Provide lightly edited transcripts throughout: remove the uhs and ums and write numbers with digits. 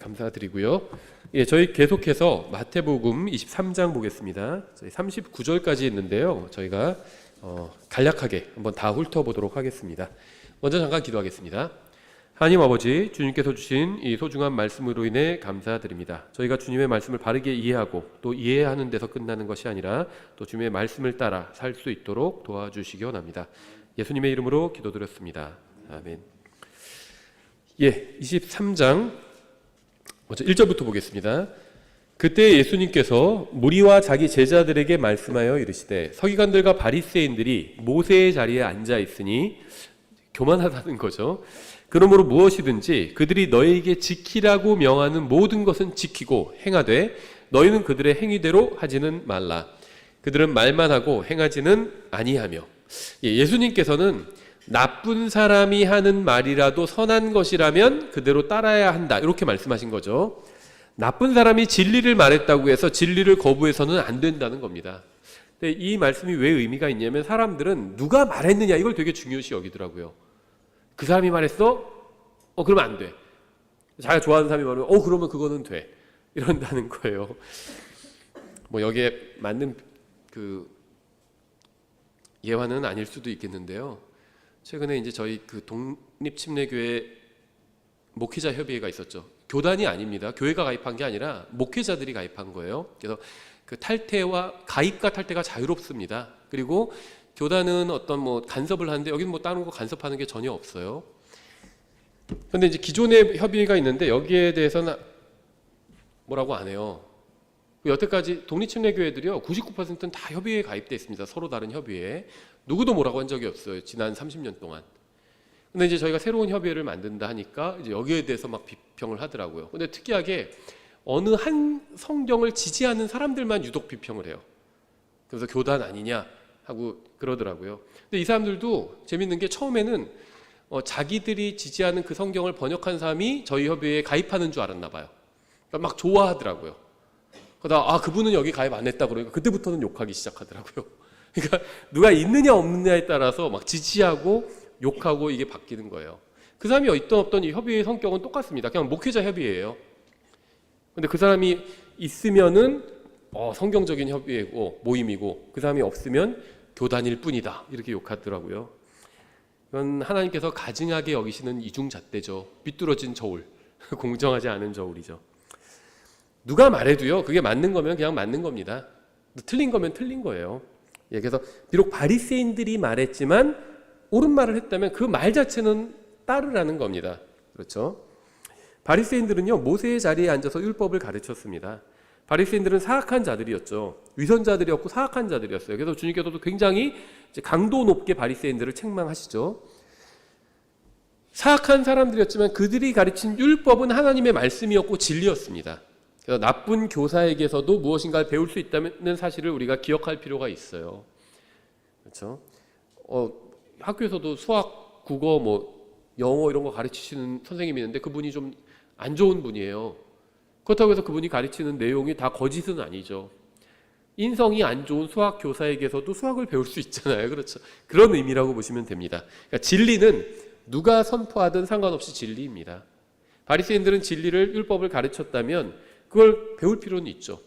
감사드리고요. 저희 계속해서 마태복음 23장 보겠습니다. 저희 39절까지 있는데요. 저희가 간략하게 한번 다 훑어보도록 하겠습니다. 먼저 잠깐 기도하겠습니다. 하나님 아버지, 주님께서 주신 이 소중한 말씀으로 인해 감사드립니다. 저희가 주님의 말씀을 바르게 이해하고 또 이해하는 데서 끝나는 것이 아니라 또 주님의 말씀을 따라 살 수 있도록 도와주시기 원합니다. 예수님의 이름으로 기도드렸습니다. 아멘. 23장 먼저 1절부터 보겠습니다. 그때 예수님께서 무리와 자기 제자들에게 말씀하여 이르시되 서기관들과 바리새인들이 모세의 자리에 앉아 있으니 교만하다는 거죠. 그러므로 무엇이든지 그들이 너희에게 지키라고 명하는 모든 것은 지키고 행하되 너희는 그들의 행위대로 하지는 말라. 그들은 말만 하고 행하지는 아니하며. 예수님께서는 나쁜 사람이 하는 말이라도 선한 것이라면 그대로 따라야 한다, 이렇게 말씀하신 거죠. 나쁜 사람이 진리를 말했다고 해서 진리를 거부해서는 안 된다는 겁니다. 근데 이 말씀이 왜 의미가 있냐면 사람들은 누가 말했느냐 이걸 되게 중요시 여기더라고요. 그 사람이 말했어? 그러면 안 돼. 자기가 좋아하는 사람이 말하면 그러면 그거는 돼, 이런다는 거예요. 여기에 맞는 그 예화는 아닐 수도 있겠는데요. 최근에 이제 저희 독립침례교회 목회자 협의회가 있었죠. 교단이 아닙니다. 교회가 가입한 게 아니라 목회자들이 가입한 거예요. 그래서 그 가입과 탈퇴가 자유롭습니다. 그리고 교단은 어떤 간섭을 하는데 여기는 다른 거 간섭하는 게 전혀 없어요. 그런데 이제 기존의 협의회가 있는데 여기에 대해서는 뭐라고 안 해요. 여태까지 독립침례교회들이요 99%는 다 협의회에 가입돼 있습니다. 서로 다른 협의회에. 누구도 뭐라고 한 적이 없어요. 지난 30년 동안. 근데 이제 저희가 새로운 협의회를 만든다 하니까 이제 여기에 대해서 막 비평을 하더라고요. 근데 특이하게 어느 한 성경을 지지하는 사람들만 유독 비평을 해요. 그래서 교단 아니냐 하고 그러더라고요. 근데 이 사람들도 재밌는 게 처음에는 자기들이 지지하는 그 성경을 번역한 사람이 저희 협의회에 가입하는 줄 알았나 봐요. 그러니까 막 좋아하더라고요. 그러다가 그분은 여기 가입 안 했다 그러니까 그때부터는 욕하기 시작하더라고요. 그러니까 누가 있느냐 없느냐에 따라서 막 지지하고 욕하고 이게 바뀌는 거예요. 그 사람이 있던 없던 이 협의회의 성격은 똑같습니다. 그냥 목회자 협의회예요. 근데 그 사람이 있으면은 성경적인 협의회고 모임이고 그 사람이 없으면 교단일 뿐이다, 이렇게 욕하더라고요. 이건 하나님께서 가증하게 여기시는 이중잣대죠. 삐뚤어진 저울, 공정하지 않은 저울이죠. 누가 말해도요 그게 맞는 거면 그냥 맞는 겁니다. 틀린 거면 틀린 거예요. 그래서 비록 바리새인들이 말했지만 옳은 말을 했다면 그 말 자체는 따르라는 겁니다. 그렇죠? 바리새인들은요 모세의 자리에 앉아서 율법을 가르쳤습니다. 바리새인들은 사악한 자들이었죠. 위선자들이었고 사악한 자들이었어요. 그래서 주님께서도 굉장히 강도 높게 바리새인들을 책망하시죠. 사악한 사람들이었지만 그들이 가르친 율법은 하나님의 말씀이었고 진리였습니다. 그래서 나쁜 교사에게서도 무엇인가를 배울 수 있다는 사실을 우리가 기억할 필요가 있어요. 그렇죠? 학교에서도 수학, 국어, 영어 이런 거 가르치시는 선생님이 있는데 그분이 좀 안 좋은 분이에요. 그렇다고 해서 그분이 가르치는 내용이 다 거짓은 아니죠. 인성이 안 좋은 수학 교사에게서도 수학을 배울 수 있잖아요. 그렇죠? 그런 의미라고 보시면 됩니다. 그러니까 진리는 누가 선포하든 상관없이 진리입니다. 바리새인들은 진리를 율법을 가르쳤다면 그걸 배울 필요는 있죠.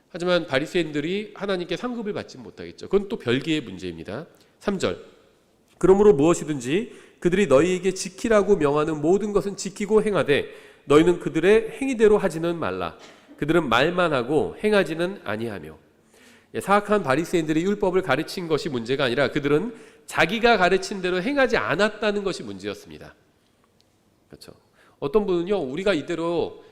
하지만 바리새인들이 하나님께 상급을 받지 못하겠죠. 그건 또 별개의 문제입니다. 3절. 그러므로 무엇이든지 그들이 너희에게 지키라고 명하는 모든 것은 지키고 행하되 너희는 그들의 행위대로 하지는 말라. 그들은 말만 하고 행하지는 아니하며. 사악한 바리새인들이 율법을 가르친 것이 문제가 아니라 그들은 자기가 가르친 대로 행하지 않았다는 것이 문제였습니다. 그렇죠? 어떤 분은요 우리가 이대로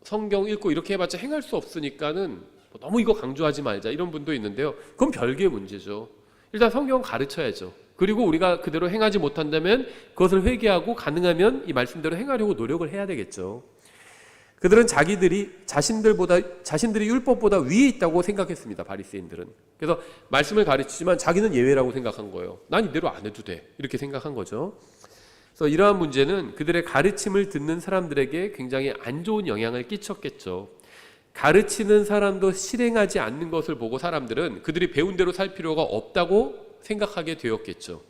성경 읽고 이렇게 해봤자 행할 수 없으니까는 너무 이거 강조하지 말자, 이런 분도 있는데요. 그건 별개의 문제죠. 일단 성경 가르쳐야죠. 그리고 우리가 그대로 행하지 못한다면 그것을 회개하고 가능하면 이 말씀대로 행하려고 노력을 해야 되겠죠. 그들은 자신들이 율법보다 위에 있다고 생각했습니다. 바리새인들은. 그래서 말씀을 가르치지만 자기는 예외라고 생각한 거예요. 난 이대로 안 해도 돼, 이렇게 생각한 거죠. 그래서 이러한 문제는 그들의 가르침을 듣는 사람들에게 굉장히 안 좋은 영향을 끼쳤겠죠. 가르치는 사람도 실행하지 않는 것을 보고 사람들은 그들이 배운 대로 살 필요가 없다고 생각하게 되었겠죠.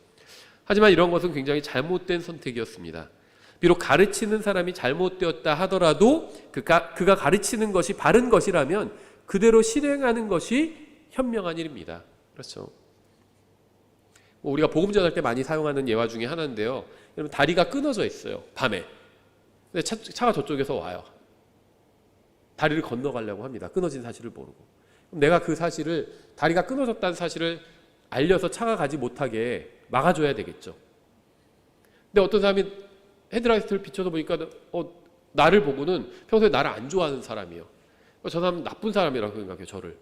하지만 이런 것은 굉장히 잘못된 선택이었습니다. 비록 가르치는 사람이 잘못되었다 하더라도 그가 가르치는 것이 바른 것이라면 그대로 실행하는 것이 현명한 일입니다. 그렇죠. 우리가 복음 전할 때 많이 사용하는 예화 중에 하나인데요. 여러분, 다리가 끊어져 있어요. 밤에. 근데 차가 저쪽에서 와요. 다리를 건너가려고 합니다. 끊어진 사실을 모르고. 그럼 내가 그 사실을, 다리가 끊어졌다는 사실을 알려서 차가 가지 못하게 막아줘야 되겠죠. 근데 어떤 사람이 헤드라이트를 비춰서 보니까 나를 보고는 평소에 나를 안 좋아하는 사람이에요. 저 사람은 나쁜 사람이라고 생각해요. 저를.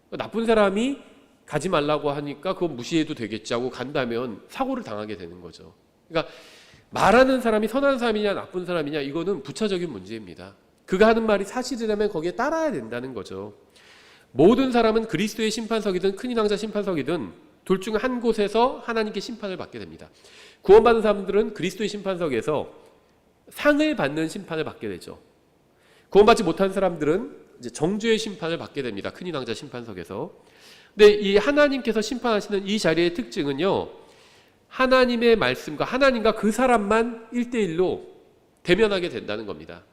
나쁜 사람이 가지 말라고 하니까 그건 무시해도 되겠지 하고 간다면 사고를 당하게 되는 거죠. 그러니까 말하는 사람이 선한 사람이냐 나쁜 사람이냐, 이거는 부차적인 문제입니다. 그가 하는 말이 사실이라면 거기에 따라야 된다는 거죠. 모든 사람은 그리스도의 심판석이든 큰인왕자 심판석이든 둘 중 한 곳에서 하나님께 심판을 받게 됩니다. 구원받은 사람들은 그리스도의 심판석에서 상을 받는 심판을 받게 되죠. 구원받지 못한 사람들은 이제 정죄의 심판을 받게 됩니다. 큰인왕자 심판석에서. 근데 이 하나님께서 심판하시는 이 자리의 특징은요, 하나님의 말씀과 하나님과 그 사람만 1대1로 대면하게 된다는 겁니다.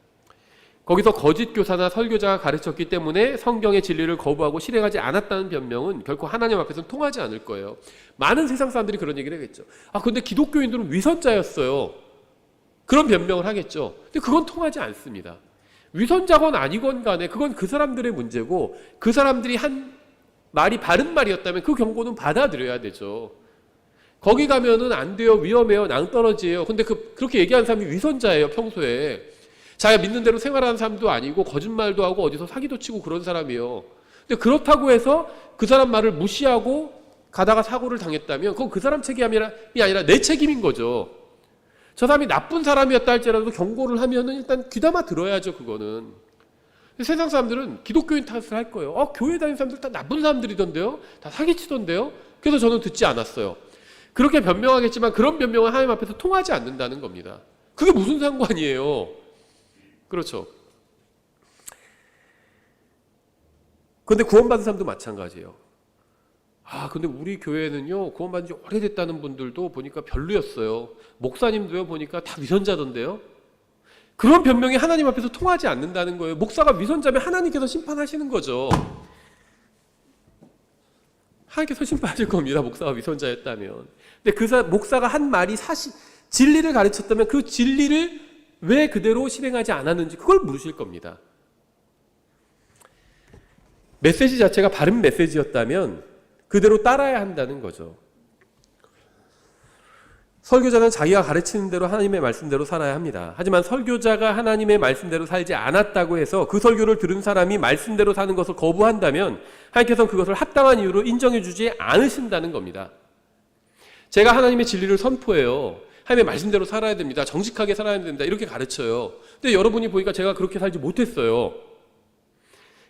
거기서 거짓 교사나 설교자가 가르쳤기 때문에 성경의 진리를 거부하고 실행하지 않았다는 변명은 결코 하나님 앞에서는 통하지 않을 거예요. 많은 세상 사람들이 그런 얘기를 하겠죠. 근데 기독교인들은 위선자였어요. 그런 변명을 하겠죠. 근데 그건 통하지 않습니다. 위선자건 아니건 간에 그건 그 사람들의 문제고, 그 사람들이 한 말이 바른 말이었다면 그 경고는 받아들여야 되죠. 거기 가면은 안 돼요, 위험해요, 낭떠러지예요. 근데 그렇게 얘기하는 사람이 위선자예요, 평소에. 자기가 믿는 대로 생활하는 사람도 아니고 거짓말도 하고 어디서 사기도 치고 그런 사람이에요. 근데 그렇다고 해서 그 사람 말을 무시하고 가다가 사고를 당했다면 그건 그 사람 책임이 아니라 내 책임인 거죠. 저 사람이 나쁜 사람이었다 할지라도 경고를 하면은 일단 귀담아 들어야죠, 그거는. 세상 사람들은 기독교인 탓을 할 거예요. 교회 다니는 사람들 다 나쁜 사람들이던데요? 다 사기치던데요? 그래서 저는 듣지 않았어요. 그렇게 변명하겠지만 그런 변명은 하나님 앞에서 통하지 않는다는 겁니다. 그게 무슨 상관이에요? 그렇죠. 그런데 구원받은 사람도 마찬가지예요. 근데 우리 교회는요, 구원받은 지 오래됐다는 분들도 보니까 별로였어요. 목사님도요, 보니까 다 위선자던데요? 그런 변명이 하나님 앞에서 통하지 않는다는 거예요. 목사가 위선자면 하나님께서 심판하시는 거죠. 하나님께서 심판하실 겁니다. 목사가 위선자였다면. 근데 목사가 한 말이 진리를 가르쳤다면 그 진리를 왜 그대로 실행하지 않았는지 그걸 물으실 겁니다. 메시지 자체가 바른 메시지였다면 그대로 따라야 한다는 거죠. 설교자는 자기가 가르치는 대로 하나님의 말씀대로 살아야 합니다. 하지만 설교자가 하나님의 말씀대로 살지 않았다고 해서 그 설교를 들은 사람이 말씀대로 사는 것을 거부한다면 하나님께서는 그것을 합당한 이유로 인정해 주지 않으신다는 겁니다. 제가 하나님의 진리를 선포해요. 하나님의 말씀대로 살아야 됩니다. 정직하게 살아야 됩니다. 이렇게 가르쳐요. 근데 여러분이 보니까 제가 그렇게 살지 못했어요.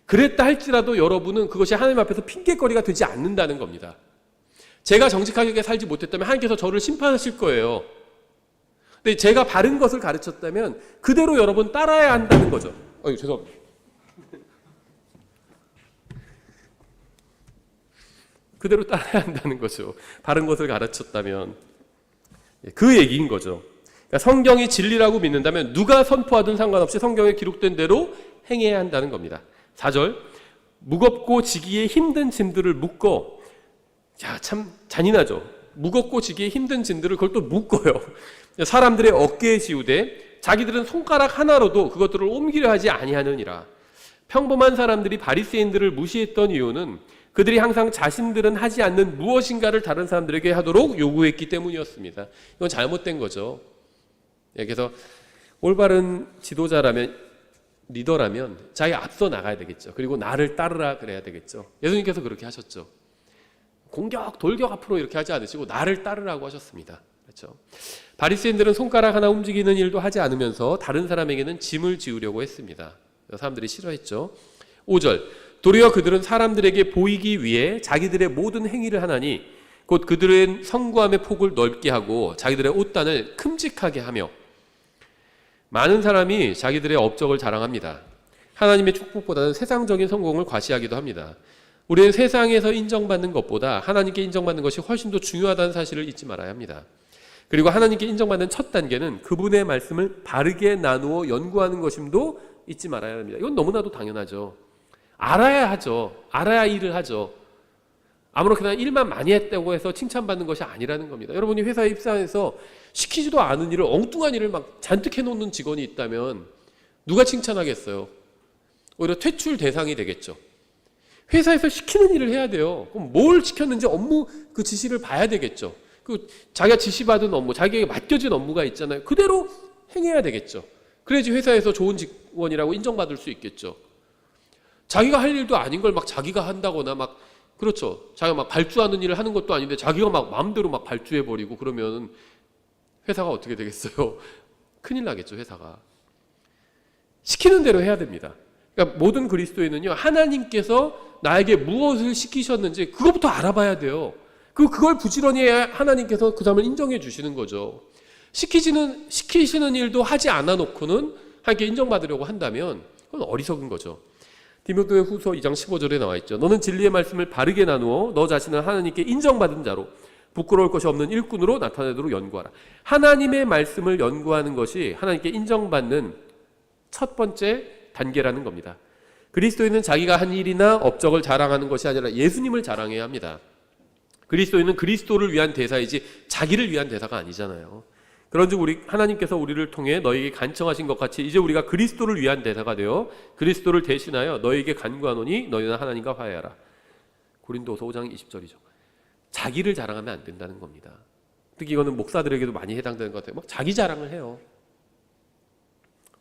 그랬다 할지라도 여러분은 그것이 하나님 앞에서 핑계거리가 되지 않는다는 겁니다. 제가 정직하게 살지 못했다면 하나님께서 저를 심판하실 거예요. 근데 제가 바른 것을 가르쳤다면 그대로 여러분 따라야 한다는 거죠. 죄송합니다. 그대로 따라야 한다는 거죠. 바른 것을 가르쳤다면. 그 얘기인 거죠. 그러니까 성경이 진리라고 믿는다면 누가 선포하든 상관없이 성경에 기록된 대로 행해야 한다는 겁니다. 4절, 무겁고 지기에 힘든 짐들을 묶어. 참 잔인하죠. 무겁고 지기에 힘든 짐들을 그걸 또 묶어요. 사람들의 어깨에 지우되 자기들은 손가락 하나로도 그것들을 옮기려 하지 아니하느니라. 평범한 사람들이 바리새인들을 무시했던 이유는 그들이 항상 자신들은 하지 않는 무엇인가를 다른 사람들에게 하도록 요구했기 때문이었습니다. 이건 잘못된 거죠. 그래서 올바른 지도자라면, 리더라면 자기 앞서 나가야 되겠죠. 그리고 나를 따르라 그래야 되겠죠. 예수님께서 그렇게 하셨죠. 공격, 돌격 앞으로 이렇게 하지 않으시고 나를 따르라고 하셨습니다. 그렇죠. 바리새인들은 손가락 하나 움직이는 일도 하지 않으면서 다른 사람에게는 짐을 지우려고 했습니다. 사람들이 싫어했죠. 5절, 도리어 그들은 사람들에게 보이기 위해 자기들의 모든 행위를 하나니 곧 그들은 성구함의 폭을 넓게 하고 자기들의 옷단을 큼직하게 하며. 많은 사람이 자기들의 업적을 자랑합니다. 하나님의 축복보다는 세상적인 성공을 과시하기도 합니다. 우리는 세상에서 인정받는 것보다 하나님께 인정받는 것이 훨씬 더 중요하다는 사실을 잊지 말아야 합니다. 그리고 하나님께 인정받는 첫 단계는 그분의 말씀을 바르게 나누어 연구하는 것임도 잊지 말아야 합니다. 이건 너무나도 당연하죠. 알아야 하죠. 알아야 일을 하죠. 아무렇게나 일만 많이 했다고 해서 칭찬받는 것이 아니라는 겁니다. 여러분이 회사에 입사해서 시키지도 않은 일을, 엉뚱한 일을 막 잔뜩 해놓는 직원이 있다면 누가 칭찬하겠어요? 오히려 퇴출 대상이 되겠죠. 회사에서 시키는 일을 해야 돼요. 그럼 뭘 시켰는지 업무 그 지시를 봐야 되겠죠. 그 자기가 지시받은 업무, 자기에게 맡겨진 업무가 있잖아요. 그대로 행해야 되겠죠. 그래야지 회사에서 좋은 직원이라고 인정받을 수 있겠죠. 자기가 할 일도 아닌 걸 막 자기가 한다거나 막, 그렇죠. 자기가 막 발주하는 일을 하는 것도 아닌데 자기가 막 마음대로 막 발주해버리고 그러면 회사가 어떻게 되겠어요? 큰일 나겠죠, 회사가. 시키는 대로 해야 됩니다. 그러니까 모든 그리스도인은요, 하나님께서 나에게 무엇을 시키셨는지 그것부터 알아봐야 돼요. 그걸 부지런히 해야 하나님께서 그 사람을 인정해 주시는 거죠. 시키시는 일도 하지 않아 놓고는 하나님께 인정받으려고 한다면 그건 어리석은 거죠. 디모데 후서 2장 15절에 나와 있죠. 너는 진리의 말씀을 바르게 나누어 너 자신을 하나님께 인정받은 자로 부끄러울 것이 없는 일꾼으로 나타내도록 연구하라. 하나님의 말씀을 연구하는 것이 하나님께 인정받는 첫 번째 단계라는 겁니다. 그리스도인은 자기가 한 일이나 업적을 자랑하는 것이 아니라 예수님을 자랑해야 합니다. 그리스도인은 그리스도를 위한 대사이지 자기를 위한 대사가 아니잖아요. 그런즉 하나님께서 우리를 통해 너에게 간청하신 것 같이 이제 우리가 그리스도를 위한 대사가 되어 그리스도를 대신하여 너에게 간구하노니 너희는 하나님과 화해하라. 고린도서 5장 20절이죠. 자기를 자랑하면 안 된다는 겁니다. 특히 이거는 목사들에게도 많이 해당되는 것 같아요. 막 자기 자랑을 해요.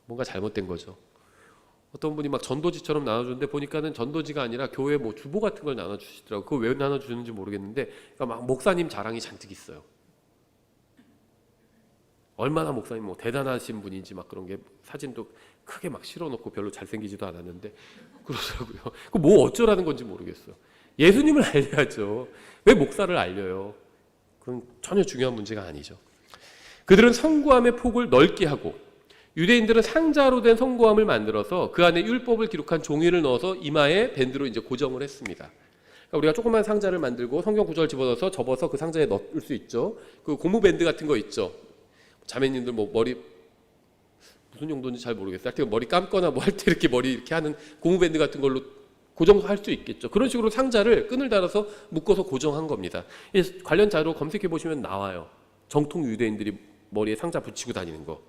뭔가 잘못된 거죠. 어떤 분이 막 전도지처럼 나눠주는데 보니까는 전도지가 아니라 교회 뭐 주보 같은 걸 나눠주시더라고요. 그거 왜 나눠주는지 모르겠는데 그러니까 막 목사님 자랑이 잔뜩 있어요. 얼마나 목사님 뭐 대단하신 분인지 막 그런 게 사진도 크게 막 실어놓고 별로 잘생기지도 않았는데 그러더라고요. 그 뭐 어쩌라는 건지 모르겠어요. 예수님을 알려야죠. 왜 목사를 알려요? 그건 전혀 중요한 문제가 아니죠. 그들은 성구함의 폭을 넓게 하고 유대인들은 상자로 된 성구함을 만들어서 그 안에 율법을 기록한 종이를 넣어서 이마에 밴드로 이제 고정을 했습니다. 그러니까 우리가 조그만 상자를 만들고 성경 구절 집어넣어서 접어서 그 상자에 넣을 수 있죠. 그 고무 밴드 같은 거 있죠. 자매님들 뭐 머리 무슨 용도인지 잘 모르겠어요. 하여튼 머리 감거나 뭐 할 때 이렇게 머리 이렇게 하는 고무 밴드 같은 걸로 고정할 수 있겠죠. 그런 식으로 상자를 끈을 달아서 묶어서 고정한 겁니다. 관련 자료 검색해 보시면 나와요. 정통 유대인들이 머리에 상자 붙이고 다니는 거.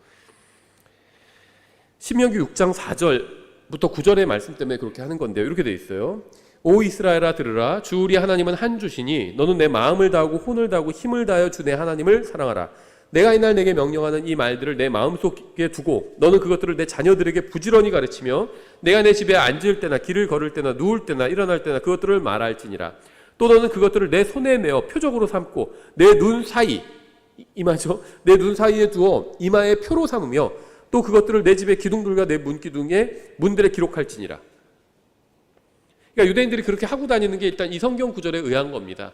신명기 6장 4절부터 9절의 말씀 때문에 그렇게 하는 건데요. 이렇게 돼 있어요. 오 이스라엘아 들으라. 주 우리 하나님은 한 주시니 너는 내 마음을 다하고 혼을 다하고 힘을 다하여 주 내 하나님을 사랑하라. 내가 이날 내게 명령하는 이 말들을 내 마음속에 두고 너는 그것들을 내 자녀들에게 부지런히 가르치며 내가 내 집에 앉을 때나 길을 걸을 때나 누울 때나 일어날 때나 그것들을 말할지니라. 또 너는 그것들을 내 손에 메어 표적으로 삼고 내 눈 사이 이마죠. 내 눈 사이에 두어 이마에 표로 삼으며 또 그것들을 내 집의 기둥들과 내 문기둥에 문들에 기록할지니라. 그러니까 유대인들이 그렇게 하고 다니는 게 일단 이 성경 구절에 의한 겁니다.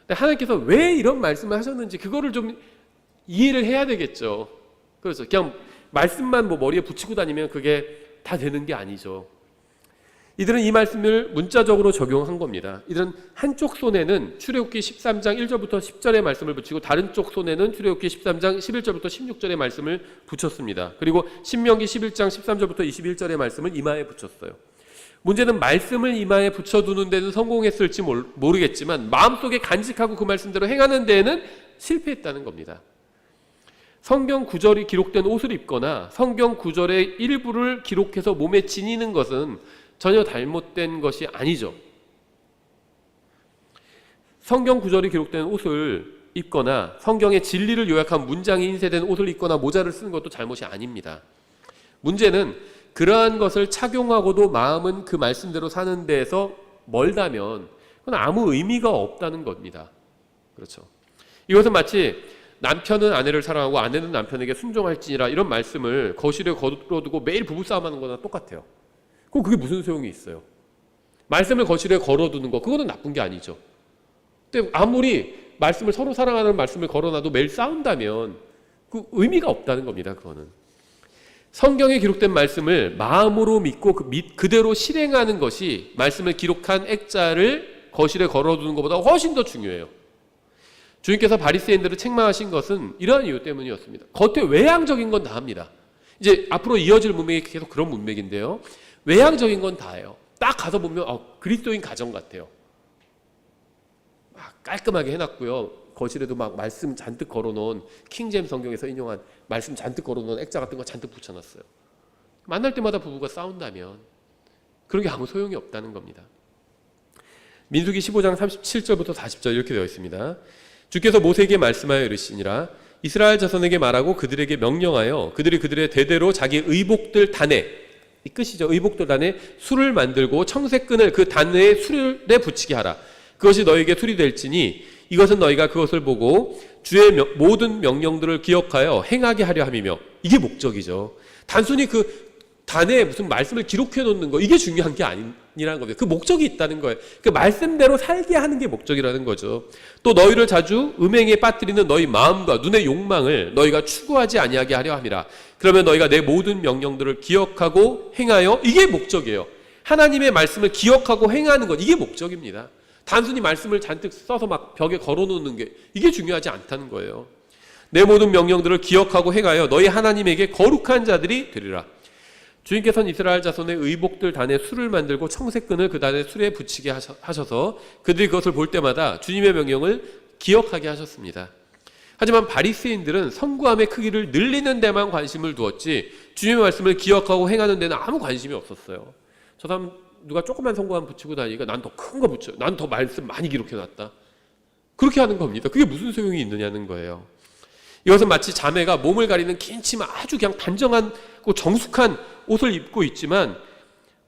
근데 하나님께서 왜 이런 말씀을 하셨는지 그거를 좀 이해를 해야 되겠죠. 그래서 그냥 말씀만 뭐 머리에 붙이고 다니면 그게 다 되는 게 아니죠. 이들은 이 말씀을 문자적으로 적용한 겁니다. 이들은 한쪽 손에는 출애굽기 13장 1절부터 10절의 말씀을 붙이고 다른 쪽 손에는 출애굽기 13장 11절부터 16절의 말씀을 붙였습니다. 그리고 신명기 11장 13절부터 21절의 말씀을 이마에 붙였어요. 문제는 말씀을 이마에 붙여두는 데는 성공했을지 모르겠지만 마음속에 간직하고 그 말씀대로 행하는 데에는 실패했다는 겁니다. 성경 구절이 기록된 옷을 입거나 성경 구절의 일부를 기록해서 몸에 지니는 것은 전혀 잘못된 것이 아니죠. 성경 구절이 기록된 옷을 입거나 성경의 진리를 요약한 문장이 인쇄된 옷을 입거나 모자를 쓰는 것도 잘못이 아닙니다. 문제는 그러한 것을 착용하고도 마음은 그 말씀대로 사는 데에서 멀다면 그건 아무 의미가 없다는 겁니다. 그렇죠. 이것은 마치 남편은 아내를 사랑하고 아내는 남편에게 순종할지니라 이런 말씀을 거실에 걸어두고 매일 부부싸움하는 거나 똑같아요. 그럼 그게 무슨 소용이 있어요? 말씀을 거실에 걸어두는 거 그거는 나쁜 게 아니죠. 근데 아무리 말씀을 서로 사랑하는 말씀을 걸어놔도 매일 싸운다면 그 의미가 없다는 겁니다. 그거는 성경에 기록된 말씀을 마음으로 믿고 그대로 실행하는 것이 말씀을 기록한 액자를 거실에 걸어두는 것보다 훨씬 더 중요해요. 주님께서 바리새인들을 책망하신 것은 이러한 이유 때문이었습니다. 겉에 외향적인 건 다 합니다. 이제 앞으로 이어질 문맥이 계속 그런 문맥인데요. 외향적인 건 다예요. 딱 가서 보면 그리스도인 가정 같아요. 막 깔끔하게 해놨고요. 거실에도 막 말씀 잔뜩 걸어놓은 킹제임스 성경에서 인용한 말씀 잔뜩 걸어놓은 액자 같은 거 잔뜩 붙여놨어요. 만날 때마다 부부가 싸운다면 그런 게 아무 소용이 없다는 겁니다. 민수기 15장 37절부터 40절 이렇게 되어 있습니다. 주께서 모세에게 말씀하여 이르시니라 이스라엘 자손에게 말하고 그들에게 명령하여 그들이 그들의 대대로 자기 의복들 단에 이 끝이죠. 의복들 단에 술을 만들고 청색끈을 그 단에 술에 붙이게 하라. 그것이 너에게 술이 될지니 이것은 너희가 그것을 보고 주의 모든 명령들을 기억하여 행하게 하려 함이며 이게 목적이죠. 단순히 그 단에 무슨 말씀을 기록해 놓는 거 이게 중요한 게 아니라는 겁니다. 그 목적이 있다는 거예요. 그 말씀대로 살게 하는 게 목적이라는 거죠. 또 너희를 자주 음행에 빠뜨리는 너희 마음과 눈의 욕망을 너희가 추구하지 아니하게 하려 함이라. 그러면 너희가 내 모든 명령들을 기억하고 행하여 이게 목적이에요. 하나님의 말씀을 기억하고 행하는 것 이게 목적입니다. 단순히 말씀을 잔뜩 써서 막 벽에 걸어놓는 게 이게 중요하지 않다는 거예요. 내 모든 명령들을 기억하고 행하여 너희 하나님에게 거룩한 자들이 되리라. 주님께서는 이스라엘 자손의 의복들 단에 술을 만들고 청색끈을 그 단에 술에 붙이게 하셔서 그들이 그것을 볼 때마다 주님의 명령을 기억하게 하셨습니다. 하지만 바리새인들은 성구함의 크기를 늘리는 데만 관심을 두었지 주님의 말씀을 기억하고 행하는 데는 아무 관심이 없었어요. 저 사람 누가 조그만 성구함 붙이고 다니니까 난 더 큰 거 붙여, 난 더 말씀 많이 기록해놨다. 그렇게 하는 겁니다. 그게 무슨 소용이 있느냐는 거예요. 이것은 마치 자매가 몸을 가리는 긴 치마 아주 그냥 단정한 정숙한 옷을 입고 있지만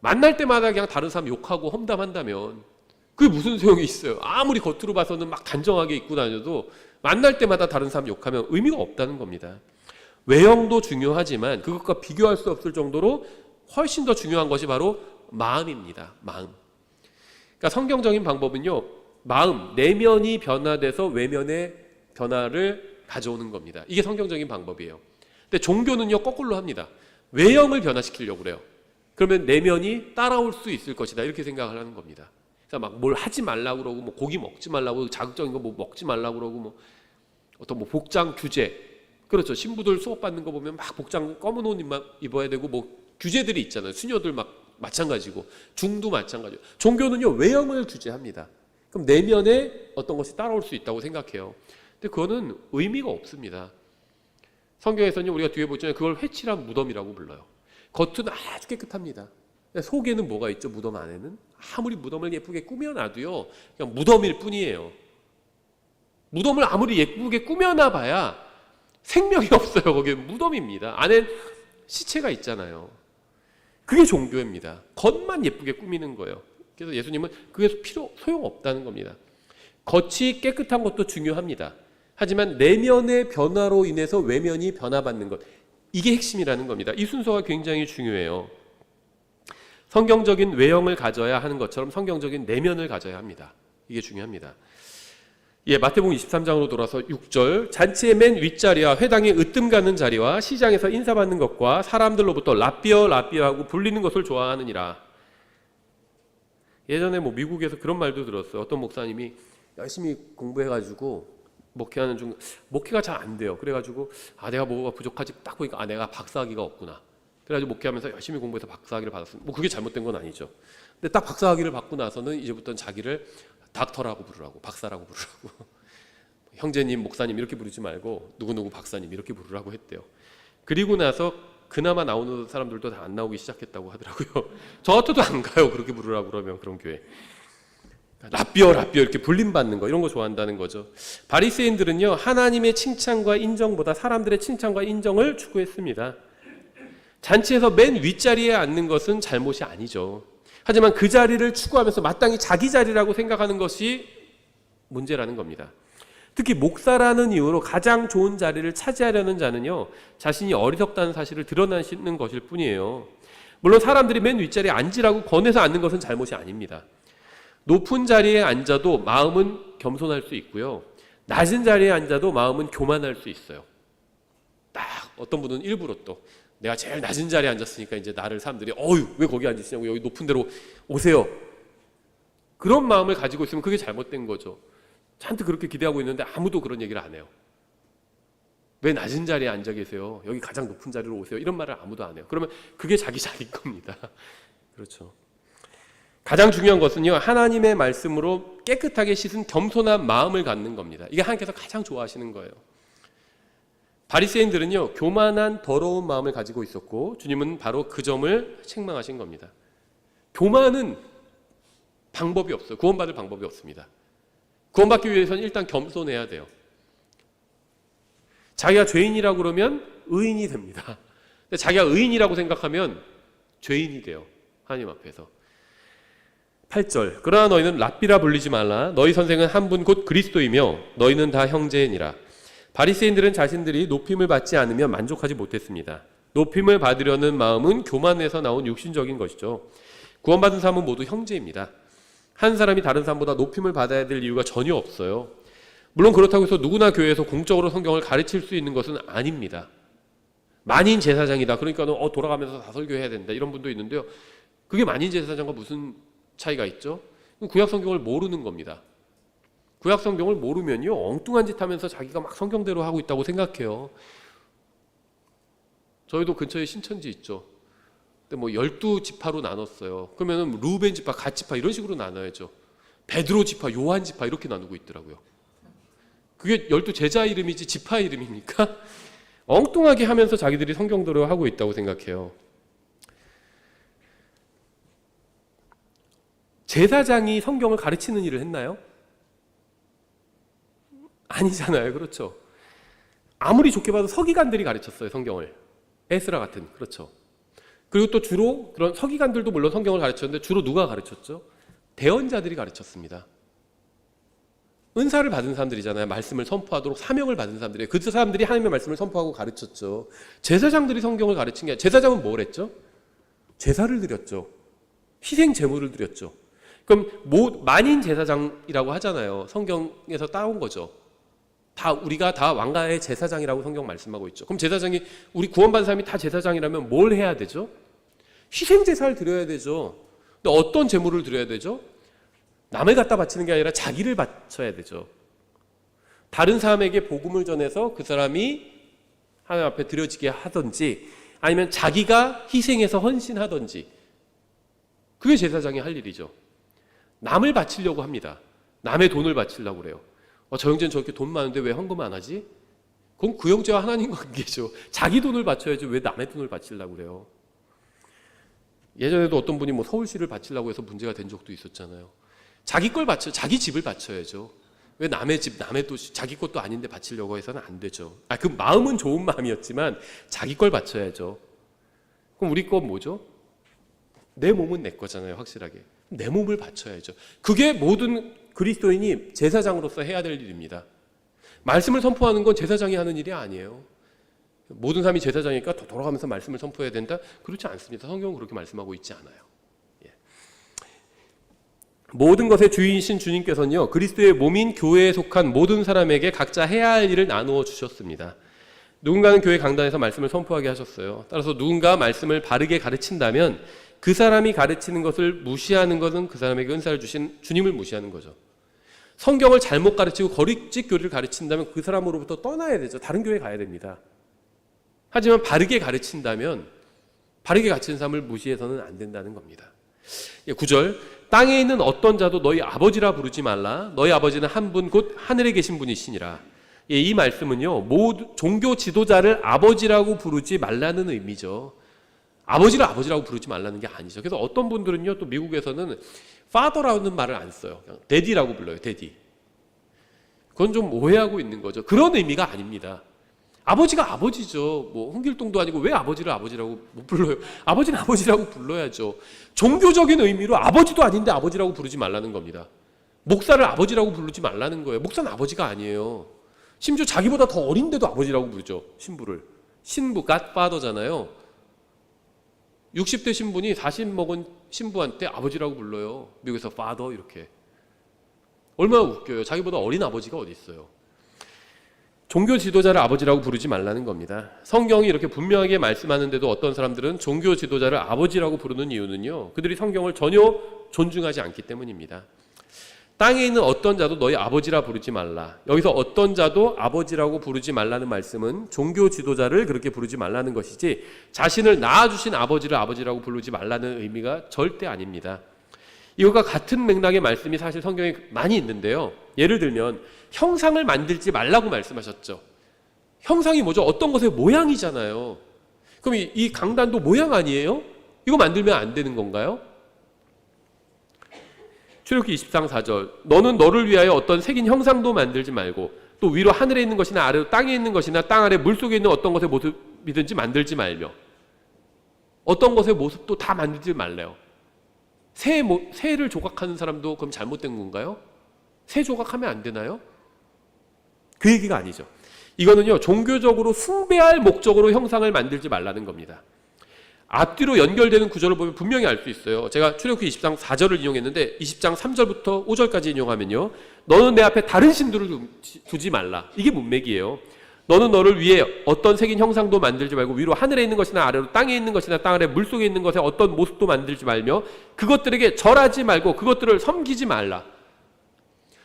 만날 때마다 그냥 다른 사람 욕하고 험담한다면 그게 무슨 소용이 있어요. 아무리 겉으로 봐서는 막 단정하게 입고 다녀도 만날 때마다 다른 사람 욕하면 의미가 없다는 겁니다. 외형도 중요하지만 그것과 비교할 수 없을 정도로 훨씬 더 중요한 것이 바로 마음입니다. 마음. 그러니까 성경적인 방법은요. 마음, 내면이 변화돼서 외면의 변화를 가져오는 겁니다. 이게 성경적인 방법이에요. 근데 종교는요 거꾸로 합니다. 외형을 변화시키려고 그래요. 그러면 내면이 따라올 수 있을 것이다 이렇게 생각을 하는 겁니다. 그래서 막 뭘 하지 말라고 그러고 뭐 고기 먹지 말라고 자극적인 거 뭐 먹지 말라고 그러고 뭐 어떤 뭐 복장 규제 그렇죠. 신부들 수업 받는 거 보면 막 복장 검은 옷 입어야 되고 뭐 규제들이 있잖아요. 수녀들 막 마찬가지고 중도 마찬가지고 종교는요 외형을 규제합니다. 그럼 내면에 어떤 것이 따라올 수 있다고 생각해요. 근데 그거는 의미가 없습니다. 성경에서는 우리가 뒤에 보잖아요. 그걸 회칠한 무덤이라고 불러요. 겉은 아주 깨끗합니다. 속에는 뭐가 있죠? 무덤 안에는 아무리 무덤을 예쁘게 꾸며놔도요 그냥 무덤일 뿐이에요. 무덤을 아무리 예쁘게 꾸며놔봐야 생명이 없어요. 거기는 무덤입니다. 안에 시체가 있잖아요. 그게 종교입니다. 겉만 예쁘게 꾸미는 거예요. 그래서 예수님은 그게 소용없다는 겁니다. 겉이 깨끗한 것도 중요합니다. 하지만 내면의 변화로 인해서 외면이 변화받는 것 이게 핵심이라는 겁니다. 이 순서가 굉장히 중요해요. 성경적인 외형을 가져야 하는 것처럼 성경적인 내면을 가져야 합니다. 이게 중요합니다. 마태복음 23장으로 돌아서 6절 잔치의 맨 윗자리와 회당의 으뜸 가는 자리와 시장에서 인사받는 것과 사람들로부터 라삐어 라삐어 불리는 것을 좋아하느니라. 예전에 뭐 미국에서 그런 말도 들었어요. 어떤 목사님이 열심히 공부해가지고 목회하는 중 목회가 잘 안 돼요. 그래가지고 내가 뭐가 부족하지 딱 보니까 내가 박사학위가 없구나. 그래가지고 목회하면서 열심히 공부해서 박사학위를 받았습니다. 뭐 그게 잘못된 건 아니죠. 근데 딱 박사학위를 받고 나서는 이제부터는 자기를 닥터라고 부르라고 박사라고 부르라고 형제님 목사님 이렇게 부르지 말고 누구누구 박사님 이렇게 부르라고 했대요. 그리고 나서 그나마 나오는 사람들도 다 안 나오기 시작했다고 하더라고요. 저 같아도 안 가요. 그렇게 부르라고 그러면 그런 교회. 라삐어 라삐어 이렇게 불림받는 거 이런 거 좋아한다는 거죠. 바리새인들은요 하나님의 칭찬과 인정보다 사람들의 칭찬과 인정을 추구했습니다. 잔치에서 맨 윗자리에 앉는 것은 잘못이 아니죠. 하지만 그 자리를 추구하면서 마땅히 자기 자리라고 생각하는 것이 문제라는 겁니다. 특히 목사라는 이유로 가장 좋은 자리를 차지하려는 자는요 자신이 어리석다는 사실을 드러내시는 것일 뿐이에요. 물론 사람들이 맨 윗자리에 앉으라고 권해서 앉는 것은 잘못이 아닙니다. 높은 자리에 앉아도 마음은 겸손할 수 있고요. 낮은 자리에 앉아도 마음은 교만할 수 있어요. 딱 어떤 분은 일부러 또 내가 제일 낮은 자리에 앉았으니까 이제 나를 사람들이 왜 거기 앉으시냐고 여기 높은 데로 오세요. 그런 마음을 가지고 있으면 그게 잘못된 거죠. 잔뜩 그렇게 기대하고 있는데 아무도 그런 얘기를 안 해요. 왜 낮은 자리에 앉아 계세요? 여기 가장 높은 자리로 오세요. 이런 말을 아무도 안 해요. 그러면 그게 자기 자리인 겁니다. 그렇죠. 가장 중요한 것은요, 하나님의 말씀으로 깨끗하게 씻은 겸손한 마음을 갖는 겁니다. 이게 하나님께서 가장 좋아하시는 거예요. 바리새인들은요, 교만한 더러운 마음을 가지고 있었고 주님은 바로 그 점을 책망하신 겁니다. 교만은 방법이 없어요. 구원받을 방법이 없습니다. 구원받기 위해서는 일단 겸손해야 돼요. 자기가 죄인이라고 그러면 의인이 됩니다. 근데 자기가 의인이라고 생각하면 죄인이 돼요. 하나님 앞에서. 8절, 그러나 너희는 랍비라 불리지 말라. 너희 선생은 한 분 곧 그리스도이며 너희는 다 형제니라. 바리새인들은 자신들이 높임을 받지 않으면 만족하지 못했습니다. 높임을 받으려는 마음은 교만에서 나온 육신적인 것이죠. 구원받은 사람은 모두 형제입니다. 한 사람이 다른 사람보다 높임을 받아야 될 이유가 전혀 없어요. 물론 그렇다고 해서 누구나 교회에서 공적으로 성경을 가르칠 수 있는 것은 아닙니다. 만인 제사장이다. 그러니까 돌아가면서 다 설교해야 된다. 이런 분도 있는데요. 그게 만인 제사장과 무슨 차이가 있죠? 구약 성경을 모르는 겁니다. 구약 성경을 모르면요, 엉뚱한 짓 하면서 자기가 막 성경대로 하고 있다고 생각해요. 저희도 근처에 신천지 있죠. 근데 12지파로 나눴어요. 그러면은 루벤 지파, 갓 지파 이런 식으로 나눠야죠. 베드로 지파, 요한 지파 이렇게 나누고 있더라고요. 그게 12제자 이름이지 지파 이름입니까? 엉뚱하게 하면서 자기들이 성경대로 하고 있다고 생각해요. 제사장이 성경을 가르치는 일을 했나요? 아니잖아요. 그렇죠. 아무리 좋게 봐도 서기관들이 가르쳤어요. 성경을. 에스라 같은. 그렇죠. 그리고 또 주로 그런 서기관들도 물론 성경을 가르쳤는데 주로 누가 가르쳤죠? 대언자들이 가르쳤습니다. 은사를 받은 사람들이잖아요. 말씀을 선포하도록 사명을 받은 사람들이에요. 그 사람들이 하나님의 말씀을 선포하고 가르쳤죠. 제사장들이 성경을 가르친 게 아니라 제사장은 뭘 했죠? 제사를 드렸죠. 희생 제물을 드렸죠. 그럼 만인 제사장이라고 하잖아요. 성경에서 따온 거죠. 우리가 다 왕가의 제사장이라고 성경 말씀하고 있죠. 그럼 제사장이, 우리 구원받은 사람이 다 제사장이라면 뭘 해야 되죠? 희생 제사를 드려야 되죠. 근데 어떤 제물을 드려야 되죠? 남을 갖다 바치는 게 아니라 자기를 바쳐야 되죠. 다른 사람에게 복음을 전해서 그 사람이 하나님 앞에 드려지게 하든지 아니면 자기가 희생해서 헌신하든지, 그게 제사장이 할 일이죠. 남을 바치려고 합니다. 남의 돈을 바치려고 그래요. 저 형제는 저렇게 돈 많은데 왜 헌금 안 하지? 그건 그 형제와 하나님 관계죠. 자기 돈을 바쳐야지 왜 남의 돈을 바치려고 그래요. 예전에도 어떤 분이 서울시를 바치려고 해서 문제가 된 적도 있었잖아요. 자기 걸 자기 집을 바쳐야죠. 왜 남의 집, 남의 도 자기 것도 아닌데 바치려고 해서는 안 되죠. 그 마음은 좋은 마음이었지만 자기 걸 바쳐야죠. 그럼 우리 건 뭐죠? 내 몸은 내 거잖아요. 확실하게. 내 몸을 바쳐야죠. 그게 모든 그리스도인이 제사장으로서 해야 될 일입니다. 말씀을 선포하는 건 제사장이 하는 일이 아니에요. 모든 사람이 제사장이니까 돌아가면서 말씀을 선포해야 된다? 그렇지 않습니다. 성경은 그렇게 말씀하고 있지 않아요. 모든 것의 주인이신 주님께서는요, 그리스도의 몸인 교회에 속한 모든 사람에게 각자 해야 할 일을 나누어 주셨습니다. 누군가는 교회 강단에서 말씀을 선포하게 하셨어요. 따라서 누군가 말씀을 바르게 가르친다면 그 사람이 가르치는 것을 무시하는 것은 그 사람에게 은사를 주신 주님을 무시하는 거죠. 성경을 잘못 가르치고 거짓 교리를 가르친다면 그 사람으로부터 떠나야 되죠. 다른 교회에 가야 됩니다. 하지만 바르게 가르친다면 바르게 가르치는 사람을 무시해서는 안 된다는 겁니다. 9절, 땅에 있는 어떤 자도 너희 아버지라 부르지 말라. 너희 아버지는 한 분 곧 하늘에 계신 분이시니라. 이 말씀은요, 종교 지도자를 아버지라고 부르지 말라는 의미죠. 아버지를 아버지라고 부르지 말라는 게 아니죠. 그래서 어떤 분들은요, 또 미국에서는 father라는 말을 안 써요. 그냥 daddy라고 불러요. daddy. 그건 좀 오해하고 있는 거죠. 그런 의미가 아닙니다. 아버지가 아버지죠. 홍길동도 아니고 왜 아버지를 아버지라고 못 불러요? 아버지는 아버지라고 불러야죠. 종교적인 의미로 아버지도 아닌데 아버지라고 부르지 말라는 겁니다. 목사를 아버지라고 부르지 말라는 거예요. 목사는 아버지가 아니에요. 심지어 자기보다 더 어린데도 아버지라고 부르죠. 신부를. 신부, godfather잖아요. 60대 신분이 40 먹은 신부한테 아버지라고 불러요. 미국에서 father 이렇게. 얼마나 웃겨요. 자기보다 어린 아버지가 어디 있어요. 종교 지도자를 아버지라고 부르지 말라는 겁니다. 성경이 이렇게 분명하게 말씀하는데도 어떤 사람들은 종교 지도자를 아버지라고 부르는 이유는요, 그들이 성경을 전혀 존중하지 않기 때문입니다. 땅에 있는 어떤 자도 너희 아버지라 부르지 말라. 여기서 어떤 자도 아버지라고 부르지 말라는 말씀은 종교 지도자를 그렇게 부르지 말라는 것이지 자신을 낳아주신 아버지를 아버지라고 부르지 말라는 의미가 절대 아닙니다. 이것과 같은 맥락의 말씀이 사실 성경에 많이 있는데요. 예를 들면 형상을 만들지 말라고 말씀하셨죠. 형상이 뭐죠? 어떤 것의 모양이잖아요. 그럼 이 강단도 모양 아니에요? 이거 만들면 안 되는 건가요? 출애굽기 23장 4절 너는 너를 위하여 어떤 새긴 형상도 만들지 말고 또 위로 하늘에 있는 것이나 아래로 땅에 있는 것이나 땅 아래 물속에 있는 어떤 것의 모습이든지 만들지 말며 어떤 것의 모습도 다 만들지 말래요. 새를 조각하는 사람도 그럼 잘못된 건가요? 새 조각하면 안 되나요? 그 얘기가 아니죠. 이거는요 종교적으로 숭배할 목적으로 형상을 만들지 말라는 겁니다. 앞뒤로 연결되는 구절을 보면 분명히 알 수 있어요. 제가 출애굽기 20장 4절을 인용했는데 20장 3절부터 5절까지 인용하면요 너는 내 앞에 다른 신들을 두지 말라. 이게 문맥이에요. 너는 너를 위해 어떤 새긴 형상도 만들지 말고 위로 하늘에 있는 것이나 아래로 땅에 있는 것이나 땅 아래 물속에 있는 것에 어떤 모습도 만들지 말며 그것들에게 절하지 말고 그것들을 섬기지 말라.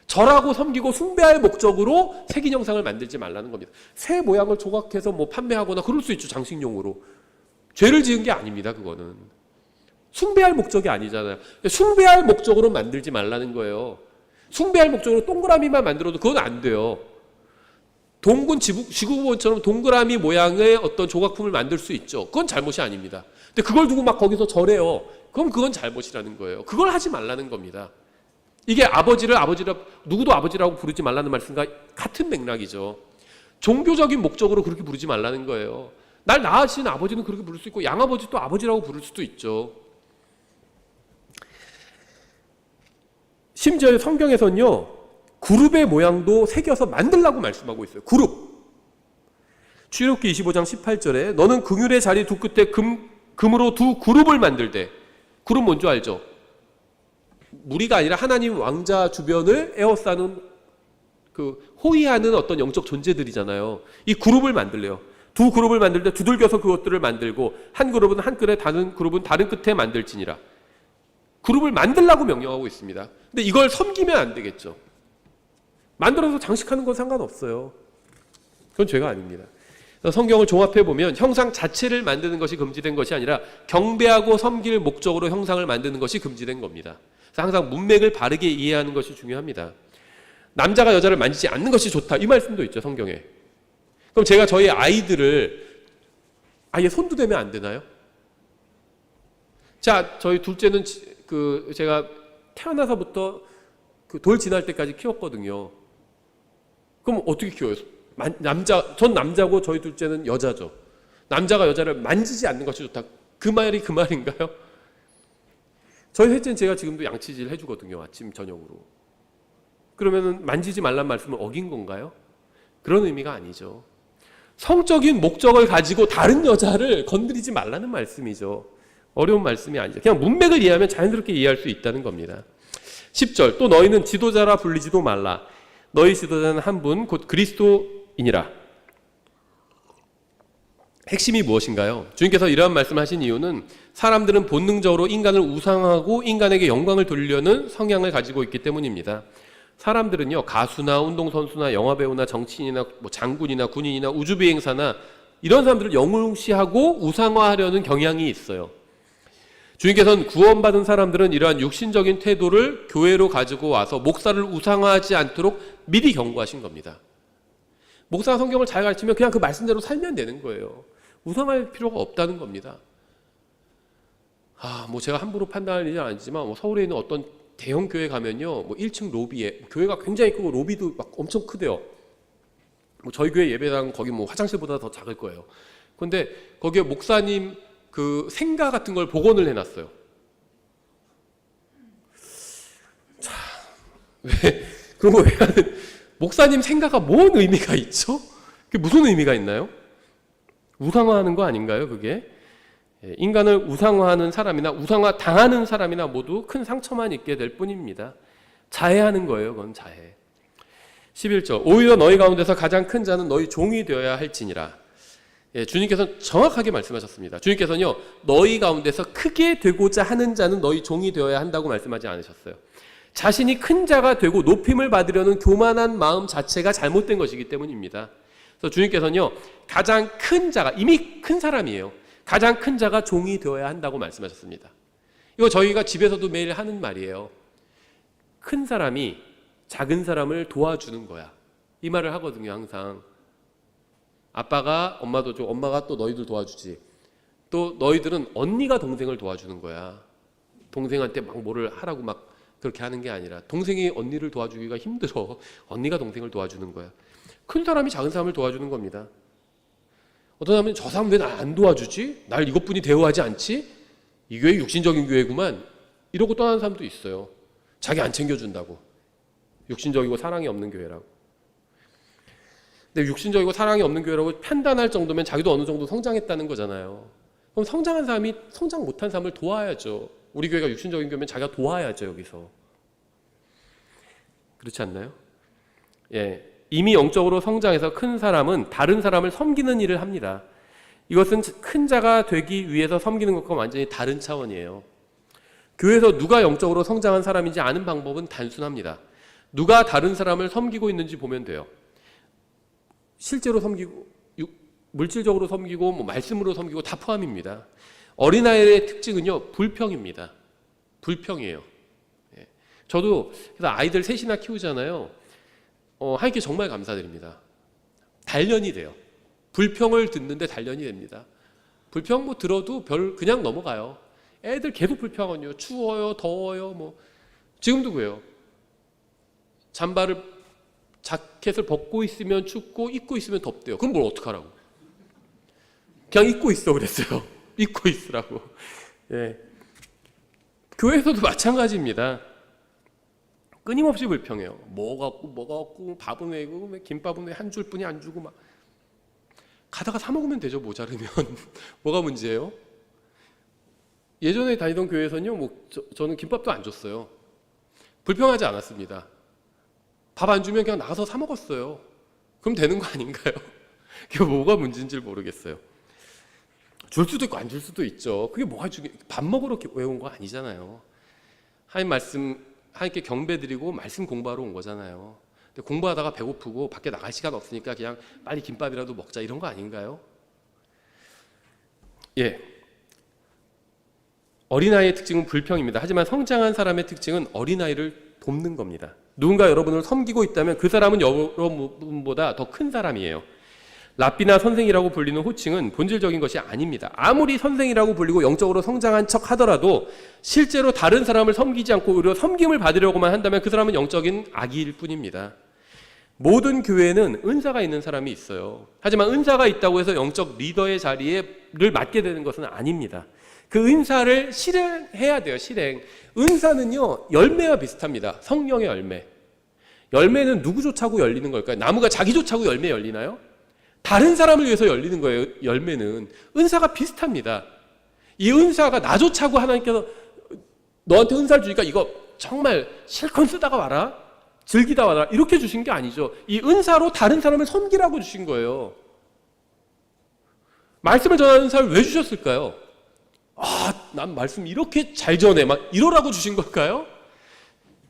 절하고 섬기고 숭배할 목적으로 새긴 형상을 만들지 말라는 겁니다. 새 모양을 조각해서 뭐 판매하거나 그럴 수 있죠. 장식용으로. 죄를 지은 게 아닙니다. 그거는 숭배할 목적이 아니잖아요. 숭배할 목적으로 만들지 말라는 거예요. 숭배할 목적으로 동그라미만 만들어도 그건 안 돼요. 동군 지구본처럼 동그라미 모양의 어떤 조각품을 만들 수 있죠. 그건 잘못이 아닙니다. 근데 그걸 두고 막 거기서 절해요. 그럼 그건 잘못이라는 거예요. 그걸 하지 말라는 겁니다. 이게 누구도 아버지라고 부르지 말라는 말씀과 같은 맥락이죠. 종교적인 목적으로 그렇게 부르지 말라는 거예요. 날 낳으신 아버지는 그렇게 부를 수 있고 양아버지도 아버지라고 부를 수도 있죠. 심지어 성경에서는요 그룹의 모양도 새겨서 만들라고 말씀하고 있어요. 그룹. 출애굽기 25장 18절에 너는 긍휼의 자리 두 끝에 금으로 두 그룹을 만들되 그룹 뭔지 알죠? 무리가 아니라 하나님 왕자 주변을 에워싸는 그 호위하는 어떤 영적 존재들이잖아요. 이 그룹을 만들래요. 두 그룹을 만들 때 두들겨서 그것들을 만들고 한 그룹은 한 끝에 다른 그룹은 다른 끝에 만들지니라. 그룹을 만들라고 명령하고 있습니다. 근데 이걸 섬기면 안 되겠죠. 만들어서 장식하는 건 상관없어요. 그건 죄가 아닙니다. 성경을 종합해 보면 형상 자체를 만드는 것이 금지된 것이 아니라 경배하고 섬길 목적으로 형상을 만드는 것이 금지된 겁니다. 그래서 항상 문맥을 바르게 이해하는 것이 중요합니다. 남자가 여자를 만지지 않는 것이 좋다 이 말씀도 있죠. 성경에. 그럼 제가 저희 아이들을 아예 손도 대면 안 되나요? 자, 저희 둘째는 제가 태어나서부터 그 돌 지날 때까지 키웠거든요. 그럼 어떻게 키워요? 전 남자고 저희 둘째는 여자죠. 남자가 여자를 만지지 않는 것이 좋다. 그 말이 그 말인가요? 저희 셋째는 제가 지금도 양치질 해주거든요. 아침 저녁으로. 그러면은 만지지 말란 말씀을 어긴 건가요? 그런 의미가 아니죠. 성적인 목적을 가지고 다른 여자를 건드리지 말라는 말씀이죠. 어려운 말씀이 아니죠. 그냥 문맥을 이해하면 자연스럽게 이해할 수 있다는 겁니다. 10절 또 너희는 지도자라 불리지도 말라. 너희 지도자는 한 분 곧 그리스도이니라. 핵심이 무엇인가요? 주님께서 이러한 말씀을 하신 이유는 사람들은 본능적으로 인간을 우상하고 인간에게 영광을 돌리려는 성향을 가지고 있기 때문입니다. 사람들은요 가수나 운동선수나 영화배우나 정치인이나 뭐 장군이나 군인이나 우주비행사나 이런 사람들을 영웅시하고 우상화하려는 경향이 있어요. 주님께서는 구원받은 사람들은 이러한 육신적인 태도를 교회로 가지고 와서 목사를 우상화하지 않도록 미리 경고하신 겁니다. 목사가 성경을 잘 가르치면 그냥 그 말씀대로 살면 되는 거예요. 우상할 필요가 없다는 겁니다. 뭐 제가 함부로 판단할 일은 아니지만 뭐 서울에 있는 어떤 대형 교회 가면요, 뭐 1층 로비에 교회가 굉장히 크고 로비도 막 엄청 크대요. 뭐 저희 교회 예배당 거기 뭐 화장실보다 더 작을 거예요. 그런데 거기에 목사님 그 생가 같은 걸 복원을 해놨어요. 자, 왜 그런 거 왜 하는? 목사님 생가가 뭔 의미가 있죠? 그게 무슨 의미가 있나요? 우상화하는 거 아닌가요? 그게 인간을 우상화하는 사람이나 우상화 당하는 사람이나 모두 큰 상처만 입게 될 뿐입니다. 자해하는 거예요. 그건 자해. 11절 오히려 너희 가운데서 가장 큰 자는 너희 종이 되어야 할지니라. 주님께서는 정확하게 말씀하셨습니다. 주님께서는요 너희 가운데서 크게 되고자 하는 자는 너희 종이 되어야 한다고 말씀하지 않으셨어요. 자신이 큰 자가 되고 높임을 받으려는 교만한 마음 자체가 잘못된 것이기 때문입니다. 그래서 주님께서는요, 가장 큰 자가, 이미 큰 사람이에요. 가장 큰 자가 종이 되어야 한다고 말씀하셨습니다. 이거 저희가 집에서도 매일 하는 말이에요. 큰 사람이 작은 사람을 도와주는 거야. 이 말을 하거든요, 항상. 아빠가 엄마가 또 너희들 도와주지. 또 너희들은 언니가 동생을 도와주는 거야. 동생한테 막 뭐를 하라고 막 그렇게 하는 게 아니라, 동생이 언니를 도와주기가 힘들어. 언니가 동생을 도와주는 거야. 큰 사람이 작은 사람을 도와주는 겁니다. 어떤 사람은 저 사람 왜 날 안 도와주지? 날 이것뿐이 대우하지 않지? 이 교회 육신적인 교회구만. 이러고 떠나는 사람도 있어요. 자기 안 챙겨준다고. 육신적이고 사랑이 없는 교회라고. 근데 육신적이고 사랑이 없는 교회라고 판단할 정도면 자기도 어느 정도 성장했다는 거잖아요. 그럼 성장한 사람이 성장 못한 사람을 도와야죠. 우리 교회가 육신적인 교회면 자기가 도와야죠, 여기서. 그렇지 않나요? 예. 이미 영적으로 성장해서 큰 사람은 다른 사람을 섬기는 일을 합니다. 이것은 큰 자가 되기 위해서 섬기는 것과 완전히 다른 차원이에요. 교회에서 누가 영적으로 성장한 사람인지 아는 방법은 단순합니다. 누가 다른 사람을 섬기고 있는지 보면 돼요. 실제로 섬기고, 물질적으로 섬기고, 말씀으로 섬기고 다 포함입니다. 어린아이의 특징은요, 불평입니다. 불평이에요. 예. 저도 그래서 아이들 셋이나 키우잖아요. 하나님께 정말 감사드립니다. 단련이 돼요. 불평을 듣는데 단련이 됩니다. 불평 들어도 그냥 넘어가요. 애들 계속 불평하거든요. 추워요, 더워요, 지금도 그래요. 자켓을 벗고 있으면 춥고 입고 있으면 덥대요. 그럼 뭘 어떡하라고? 그냥 입고 있어 그랬어요. 입고 있으라고. 예. 교회에서도 마찬가지입니다. 끊임없이 불평해요. 뭐가 없고 밥은 왜 이고 김밥은 왜 한 줄뿐이 안 주고 막 가다가 사 먹으면 되죠. 모자르면. 뭐가 문제예요? 예전에 다니던 교회에서는요, 저는 김밥도 안 줬어요. 불평하지 않았습니다. 밥 안 주면 그냥 나가서 사 먹었어요. 그럼 되는 거 아닌가요? 그게 뭐가 문제인지 모르겠어요. 줄 수도 있고 안 줄 수도 있죠. 그게 뭐가 밥 먹으러 외운 거 아니잖아요. 하나님께 경배드리고 말씀 공부하러 온 거잖아요. 근데 공부하다가 배고프고 밖에 나갈 시간 없으니까 그냥 빨리 김밥이라도 먹자 이런 거 아닌가요? 예. 어린아이의 특징은 불평입니다. 하지만 성장한 사람의 특징은 어린아이를 돕는 겁니다. 누군가 여러분을 섬기고 있다면 그 사람은 여러분보다 더 큰 사람이에요. 랍비나 선생이라고 불리는 호칭은 본질적인 것이 아닙니다. 아무리 선생이라고 불리고 영적으로 성장한 척 하더라도 실제로 다른 사람을 섬기지 않고 오히려 섬김을 받으려고만 한다면 그 사람은 영적인 악의일 뿐입니다. 모든 교회에는 은사가 있는 사람이 있어요. 하지만 은사가 있다고 해서 영적 리더의 자리를 맡게 되는 것은 아닙니다. 그 은사를 실행해야 돼요. 실행. 은사는요, 열매와 비슷합니다. 성령의 열매. 열매는 누구 좋자고 열리는 걸까요? 나무가 자기 좋자고 열매 열리나요? 다른 사람을 위해서 열리는 거예요. 열매는. 은사가 비슷합니다. 이 은사가 나 좋자고 하나님께서 너한테 은사를 주니까 이거 정말 실컷 쓰다가 와라, 즐기다 와라, 이렇게 주신 게 아니죠. 이 은사로 다른 사람을 섬기라고 주신 거예요. 말씀을 전하는 은사를 왜 주셨을까요? 난 말씀 이렇게 잘 전해, 막 이러라고 주신 걸까요?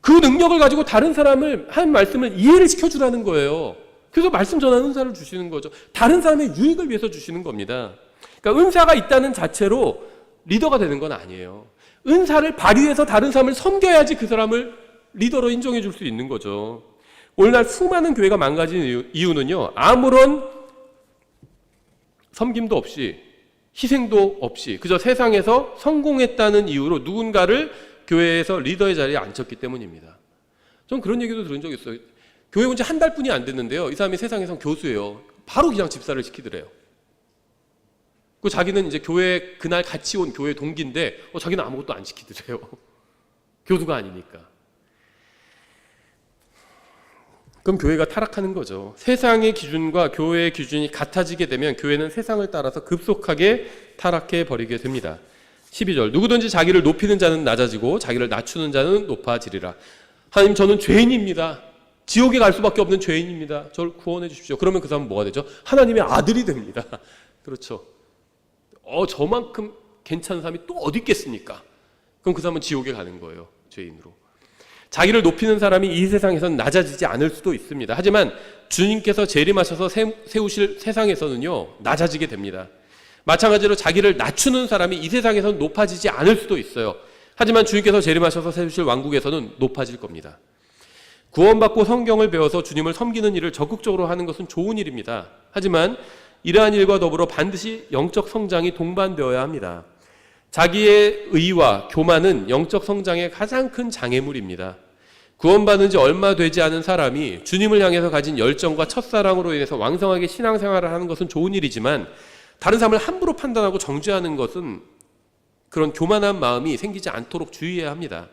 그 능력을 가지고 다른 사람을 한 말씀을 이해를 시켜주라는 거예요. 그래서 말씀 전하는 은사를 주시는 거죠. 다른 사람의 유익을 위해서 주시는 겁니다. 그러니까 은사가 있다는 자체로 리더가 되는 건 아니에요. 은사를 발휘해서 다른 사람을 섬겨야지 그 사람을 리더로 인정해 줄 수 있는 거죠. 오늘날 수많은 교회가 망가진 이유는요, 아무런 섬김도 없이 희생도 없이 그저 세상에서 성공했다는 이유로 누군가를 교회에서 리더의 자리에 앉혔기 때문입니다. 전 그런 얘기도 들은 적이 있어요. 교회 온 지 한 달뿐이 안 됐는데요, 이 사람이 세상에서 교수예요. 바로 그냥 집사를 시키더래요. 그 자기는 이제 교회 그날 같이 온 교회 동기인데 자기는 아무것도 안 시키더래요. 교수가 아니니까. 그럼 교회가 타락하는 거죠. 세상의 기준과 교회의 기준이 같아지게 되면 교회는 세상을 따라서 급속하게 타락해 버리게 됩니다. 12절, 누구든지 자기를 높이는 자는 낮아지고 자기를 낮추는 자는 높아지리라. 하나님, 저는 죄인입니다. 지옥에 갈 수밖에 없는 죄인입니다. 저를 구원해 주십시오. 그러면 그 사람은 뭐가 되죠? 하나님의 아들이 됩니다. 그렇죠. 저만큼 괜찮은 사람이 또 어디 있겠습니까? 그럼 그 사람은 지옥에 가는 거예요. 죄인으로. 자기를 높이는 사람이 이 세상에서는 낮아지지 않을 수도 있습니다. 하지만 주님께서 재림하셔서 세우실 세상에서는요, 낮아지게 됩니다. 마찬가지로 자기를 낮추는 사람이 이 세상에서는 높아지지 않을 수도 있어요. 하지만 주님께서 재림하셔서 세우실 왕국에서는 높아질 겁니다. 구원받고 성경을 배워서 주님을 섬기는 일을 적극적으로 하는 것은 좋은 일입니다. 하지만 이러한 일과 더불어 반드시 영적 성장이 동반되어야 합니다. 자기의 의와 교만은 영적 성장의 가장 큰 장애물입니다. 구원받은 지 얼마 되지 않은 사람이 주님을 향해서 가진 열정과 첫사랑으로 인해서 왕성하게 신앙생활을 하는 것은 좋은 일이지만 다른 사람을 함부로 판단하고 정죄하는 것은 그런 교만한 마음이 생기지 않도록 주의해야 합니다.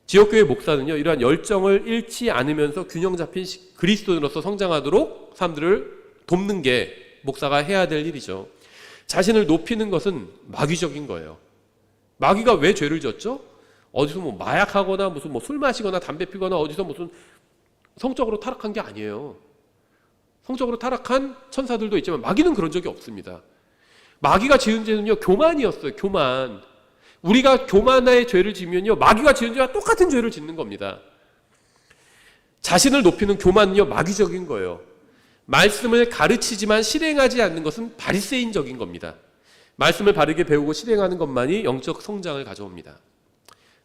지역교회 목사는요, 이러한 열정을 잃지 않으면서 균형 잡힌 그리스도인으로서 성장하도록 사람들을 돕는 게 목사가 해야 될 일이죠. 자신을 높이는 것은 마귀적인 거예요. 마귀가 왜 죄를 졌죠? 어디서 뭐 마약하거나 무슨 뭐 술 마시거나 담배 피거나 어디서 무슨 성적으로 타락한 게 아니에요. 성적으로 타락한 천사들도 있지만 마귀는 그런 적이 없습니다. 마귀가 지은 죄는요, 교만이었어요. 교만. 우리가 교만의 죄를 지면요, 마귀가 지은 죄와 똑같은 죄를 짓는 겁니다. 자신을 높이는 교만은요, 마귀적인 거예요. 말씀을 가르치지만 실행하지 않는 것은 바리새인적인 겁니다. 말씀을 바르게 배우고 실행하는 것만이 영적 성장을 가져옵니다.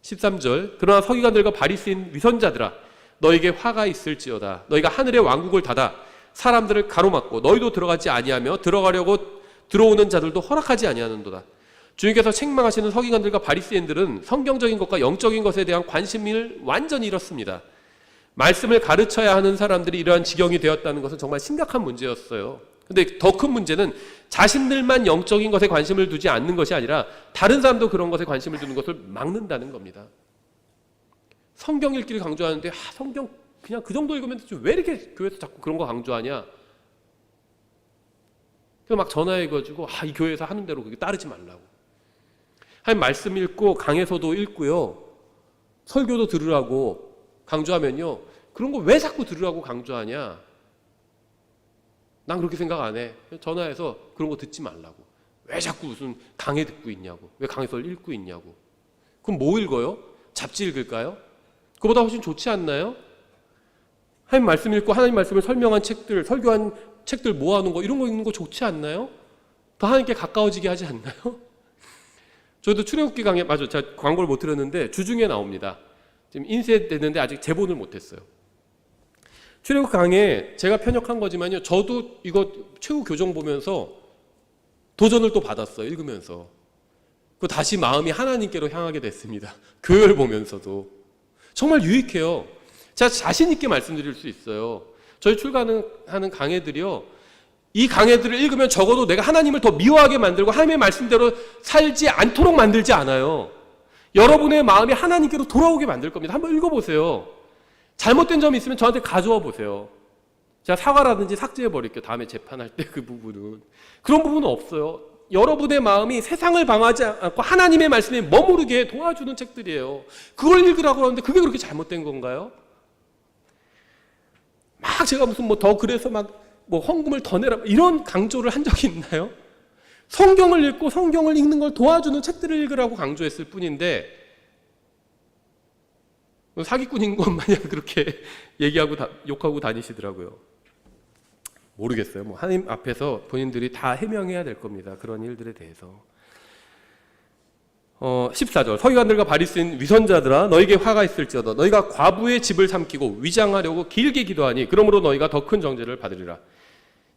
13절, 그러나 서기관들과 바리새인 위선자들아, 너에게 화가 있을지어다. 너희가 하늘의 왕국을 닫아 사람들을 가로막고 너희도 들어가지 아니하며 들어오는 자들도 허락하지 아니하는도다. 주님께서 책망하시는 서기관들과 바리새인들은 성경적인 것과 영적인 것에 대한 관심을 완전히 잃었습니다. 말씀을 가르쳐야 하는 사람들이 이러한 지경이 되었다는 것은 정말 심각한 문제였어요. 근데 더 큰 문제는 자신들만 영적인 것에 관심을 두지 않는 것이 아니라 다른 사람도 그런 것에 관심을 두는 것을 막는다는 겁니다. 성경 읽기를 강조하는데 성경 그냥 그 정도 읽으면 왜 이렇게 교회에서 자꾸 그런 거 강조하냐? 그래서 막 전화해가지고 이 교회에서 하는 대로 그게 따르지 말라고. 하나님 말씀 읽고 강에서도 읽고요. 설교도 들으라고 강조하면요. 그런 거 왜 자꾸 들으라고 강조하냐? 난 그렇게 생각 안 해. 전화해서 그런 거 듣지 말라고. 왜 자꾸 무슨 강해 듣고 있냐고. 왜 강해서 읽고 있냐고. 그럼 뭐 읽어요? 잡지 읽을까요? 그보다 훨씬 좋지 않나요? 하나님 말씀 읽고 하나님 말씀을 설명한 책들, 설교한 책들 모아놓은 거 이런 거 읽는 거 좋지 않나요? 더 하나님께 가까워지게 하지 않나요? 저도 출애굽기 강의, 맞아, 제가 광고를 못 들었는데 주중에 나옵니다. 지금 인쇄됐는데 아직 제본을 못했어요. 출애굽기 강의에 제가 편역한 거지만요, 저도 이거 최후 교정 보면서 도전을 또 받았어요. 읽으면서. 그 다시 마음이 하나님께로 향하게 됐습니다. 교회를 보면서도. 정말 유익해요. 제가 자신 있게 말씀드릴 수 있어요. 저희 출간하는 강해들이요, 이 강해들을 읽으면 적어도 내가 하나님을 더 미워하게 만들고 하나님의 말씀대로 살지 않도록 만들지 않아요. 여러분의 마음이 하나님께로 돌아오게 만들 겁니다. 한번 읽어보세요. 잘못된 점이 있으면 저한테 가져와 보세요. 제가 사과라든지 삭제해 버릴게요. 다음에 재판할 때 그 부분은. 그런 부분은 없어요. 여러분의 마음이 세상을 방하지 않고 하나님의 말씀에 머무르게 도와주는 책들이에요. 그걸 읽으라고 하는데 그게 그렇게 잘못된 건가요? 막 제가 무슨 더 그래서 헌금을 더 내라 이런 강조를 한 적이 있나요? 성경을 읽고 성경을 읽는 걸 도와주는 책들을 읽으라고 강조했을 뿐인데 사기꾼인 것 마냥 그렇게 얘기하고 욕하고 다니시더라고요. 모르겠어요. 하나님 앞에서 본인들이 다 해명해야 될 겁니다. 그런 일들에 대해서. 14절, 서기관들과 바리새인 위선자들아, 너에게 화가 있을지어다. 너희가 과부의 집을 삼키고 위장하려고 길게 기도하니 그러므로 너희가 더 큰 정죄를 받으리라.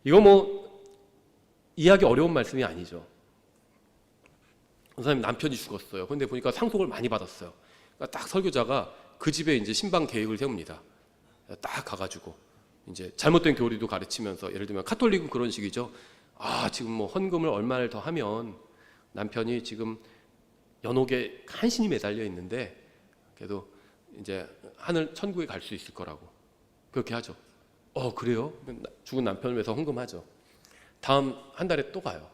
이거 이해하기 어려운 말씀이 아니죠. 그 사람이 남편이 죽었어요. 그런데 보니까 상속을 많이 받았어요. 그러니까 딱 설교자가 그 집에 이제 신방 계획을 세웁니다. 딱 가가지고 이제 잘못된 교리도 가르치면서, 예를 들면 카톨릭은 그런 식이죠. 지금 헌금을 얼마를 더 하면 남편이 지금 연옥에 간신히 매달려 있는데 그래도 이제 하늘 천국에 갈 수 있을 거라고 그렇게 하죠. 그래요? 죽은 남편을 위해서 헌금하죠. 다음 한 달에 또 가요.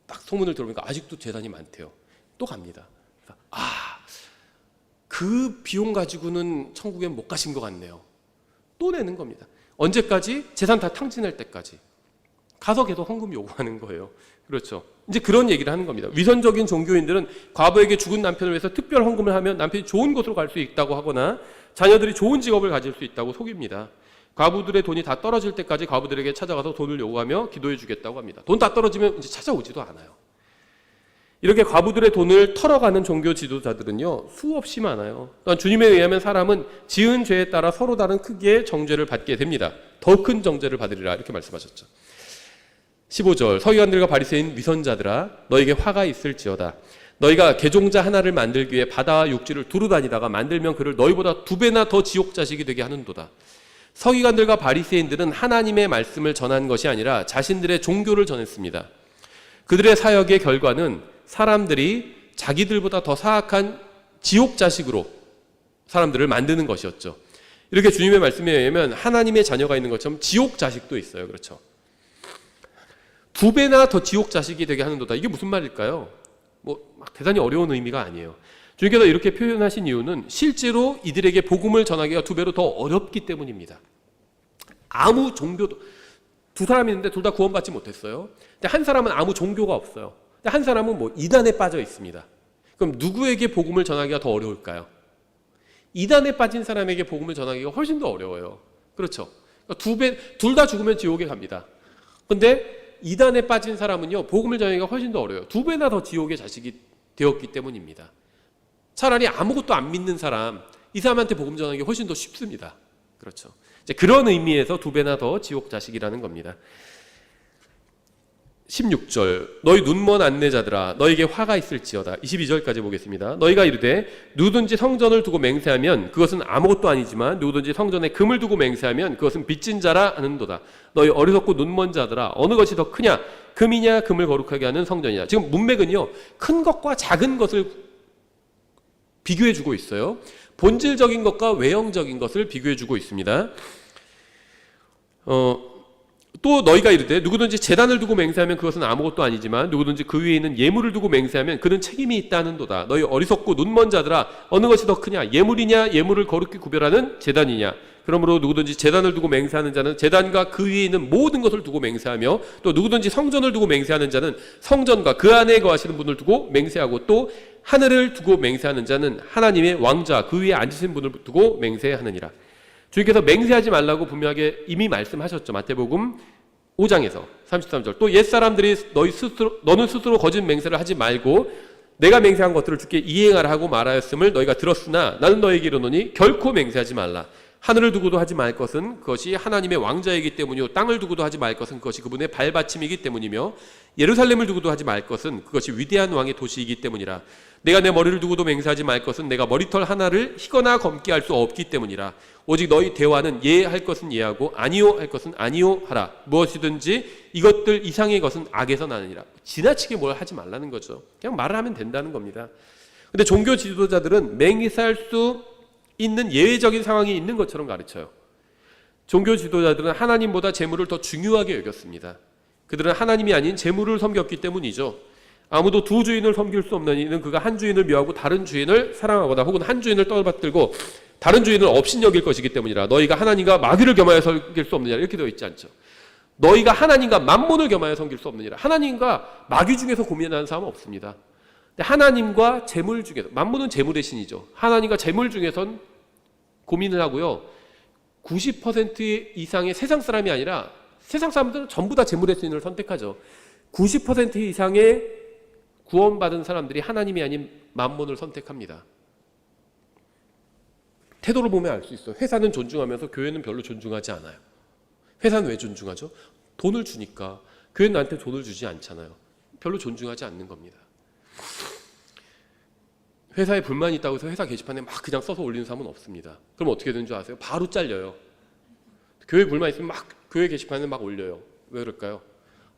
딱 소문을 들어보니까 아직도 재산이 많대요. 또 갑니다. 그 비용 가지고는 천국에 못 가신 것 같네요. 또 내는 겁니다. 언제까지? 재산 다 탕진할 때까지. 가서 계속 헌금 요구하는 거예요. 그렇죠. 이제 그런 얘기를 하는 겁니다. 위선적인 종교인들은 과부에게 죽은 남편을 위해서 특별 헌금을 하면 남편이 좋은 곳으로 갈 수 있다고 하거나 자녀들이 좋은 직업을 가질 수 있다고 속입니다. 과부들의 돈이 다 떨어질 때까지 과부들에게 찾아가서 돈을 요구하며 기도해 주겠다고 합니다. 돈 다 떨어지면 이제 찾아오지도 않아요. 이렇게 과부들의 돈을 털어가는 종교 지도자들은요, 수없이 많아요. 또한 주님에 의하면 사람은 지은 죄에 따라 서로 다른 크기의 정죄를 받게 됩니다. 더 큰 정죄를 받으리라 이렇게 말씀하셨죠. 15절 서기관들과 바리새인 위선자들아 너에게 화가 있을지어다. 너희가 개종자 하나를 만들기 위해 바다와 육지를 두루 다니다가 만들면 그를 너희보다 2배나 더 지옥 자식이 되게 하는도다. 서기관들과 바리새인들은 하나님의 말씀을 전한 것이 아니라 자신들의 종교를 전했습니다. 그들의 사역의 결과는 사람들이 자기들보다 더 사악한 지옥 자식으로 사람들을 만드는 것이었죠. 이렇게 주님의 말씀에 의하면 하나님의 자녀가 있는 것처럼 지옥 자식도 있어요. 그렇죠. 2배나 더 지옥 자식이 되게 하는도다. 이게 무슨 말일까요? 막 대단히 어려운 의미가 아니에요. 주님께서 이렇게 표현하신 이유는 실제로 이들에게 복음을 전하기가 2배로 더 어렵기 때문입니다. 아무 종교도 두 사람이 있는데 둘 다 구원받지 못했어요. 근데 한 사람은 아무 종교가 없어요. 근데 한 사람은 이단에 빠져 있습니다. 그럼 누구에게 복음을 전하기가 더 어려울까요? 이단에 빠진 사람에게 복음을 전하기가 훨씬 더 어려워요. 그렇죠. 그러니까 둘 다 죽으면 지옥에 갑니다. 근데 이단에 빠진 사람은요, 복음을 전하기가 훨씬 더 어려워요. 2배나 더 지옥의 자식이 되었기 때문입니다. 차라리 아무것도 안 믿는 사람, 이 사람한테 복음 전하기가 훨씬 더 쉽습니다. 그렇죠. 이제 그런 의미에서 2배나 더 지옥 자식이라는 겁니다. 16절 너희 눈먼 안내자들아 너희에게 화가 있을지어다. 22절까지 보겠습니다. 너희가 이르되 누구든지 성전을 두고 맹세하면 그것은 아무것도 아니지만 누구든지 성전에 금을 두고 맹세하면 그것은 빚진 자라 하는도다. 너희 어리석고 눈먼 자들아 어느 것이 더 크냐 금이냐 금을 거룩하게 하는 성전이냐. 지금 문맥은요 큰 것과 작은 것을 비교해 주고 있어요. 본질적인 것과 외형적인 것을 비교해 주고 있습니다. 또 너희가 이르되 누구든지 제단을 두고 맹세하면 그것은 아무것도 아니지만 누구든지 그 위에 있는 예물을 두고 맹세하면 그는 책임이 있다는도다. 너희 어리석고 눈먼 자들아 어느 것이 더 크냐 예물이냐 예물을 거룩히 구별하는 제단이냐. 그러므로 누구든지 제단을 두고 맹세하는 자는 제단과 그 위에 있는 모든 것을 두고 맹세하며 또 누구든지 성전을 두고 맹세하는 자는 성전과 그 안에 거하시는 분을 두고 맹세하고 또 하늘을 두고 맹세하는 자는 하나님의 왕자 그 위에 앉으신 분을 두고 맹세하느니라. 주님께서 맹세하지 말라고 분명하게 이미 말씀하셨죠. 마태복음 5장에서 33절 또 옛사람들이 너는 스스로 거짓 맹세를 하지 말고 내가 맹세한 것들을 주께 이행하라 하고 말하였음을 너희가 들었으나 나는 너희에게 이르노니 결코 맹세하지 말라. 하늘을 두고도 하지 말 것은 그것이 하나님의 왕자이기 때문이요 땅을 두고도 하지 말 것은 그것이 그분의 발받침이기 때문이며 예루살렘을 두고도 하지 말 것은 그것이 위대한 왕의 도시이기 때문이라. 내가 내 머리를 두고도 맹세하지 말 것은 내가 머리털 하나를 희거나 검게 할 수 없기 때문이라. 오직 너희 대화는 예 할 것은 예하고 아니요 할 것은 아니요 하라. 무엇이든지 이것들 이상의 것은 악에서 나느니라. 지나치게 뭘 하지 말라는 거죠. 그냥 말을 하면 된다는 겁니다. 근데 종교 지도자들은 맹세할 수 있는 예외적인 상황이 있는 것처럼 가르쳐요. 종교 지도자들은 하나님보다 재물을 더 중요하게 여겼습니다. 그들은 하나님이 아닌 재물을 섬겼기 때문이죠. 아무도 두 주인을 섬길 수 없는 이는 그가 한 주인을 묘하고 다른 주인을 사랑하거나 혹은 한 주인을 떠받들고 다른 주인을 업신 여길 것이기 때문이라. 너희가 하나님과 마귀를 겸하여 섬길 수 없느니라. 이렇게 되어 있지 않죠. 너희가 하나님과 만몬을 겸하여 섬길 수 없느니라. 하나님과 마귀 중에서 고민하는 사람은 없습니다. 근데 하나님과 재물 중에서, 만몬은 재물의 신이죠. 하나님과 재물 중에선 고민을 하고요. 90% 이상의 세상 사람이 아니라 세상 사람들은 전부 다 재물의 신을 선택하죠. 90% 이상의 구원받은 사람들이 하나님이 아닌 만몬을 선택합니다. 태도를 보면 알 수 있어요. 회사는 존중하면서 교회는 별로 존중하지 않아요. 회사는 왜 존중하죠? 돈을 주니까. 교회는 나한테 돈을 주지 않잖아요. 별로 존중하지 않는 겁니다. 회사에 불만이 있다고 해서 회사 게시판에 막 그냥 써서 올리는 사람은 없습니다. 그럼 어떻게 되는 줄 아세요? 바로 잘려요. 교회에 불만 있으면 막 교회 게시판에 막 올려요. 왜 그럴까요?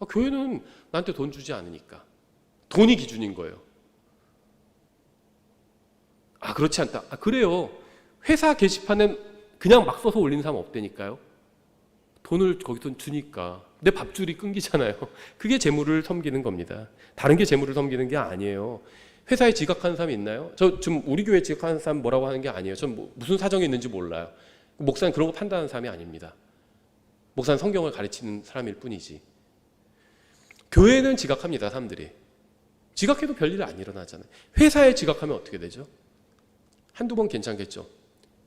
교회는 나한테 돈 주지 않으니까. 돈이 기준인 거예요. 그렇지 않다. 그래요. 회사 게시판에 그냥 막 써서 올리는 사람 없다니까요. 돈을 거기서 주니까 내 밥줄이 끊기잖아요. 그게 재물을 섬기는 겁니다. 다른 게 재물을 섬기는 게 아니에요. 회사에 지각하는 사람이 있나요? 저 지금 우리 교회에 지각하는 사람 뭐라고 하는 게 아니에요. 전 무슨 사정이 있는지 몰라요. 목사는 그런 거 판단하는 사람이 아닙니다. 목사는 성경을 가르치는 사람일 뿐이지. 교회는 지각합니다, 사람들이. 지각해도 별일 안 일어나잖아요. 회사에 지각하면 어떻게 되죠? 한두 번 괜찮겠죠.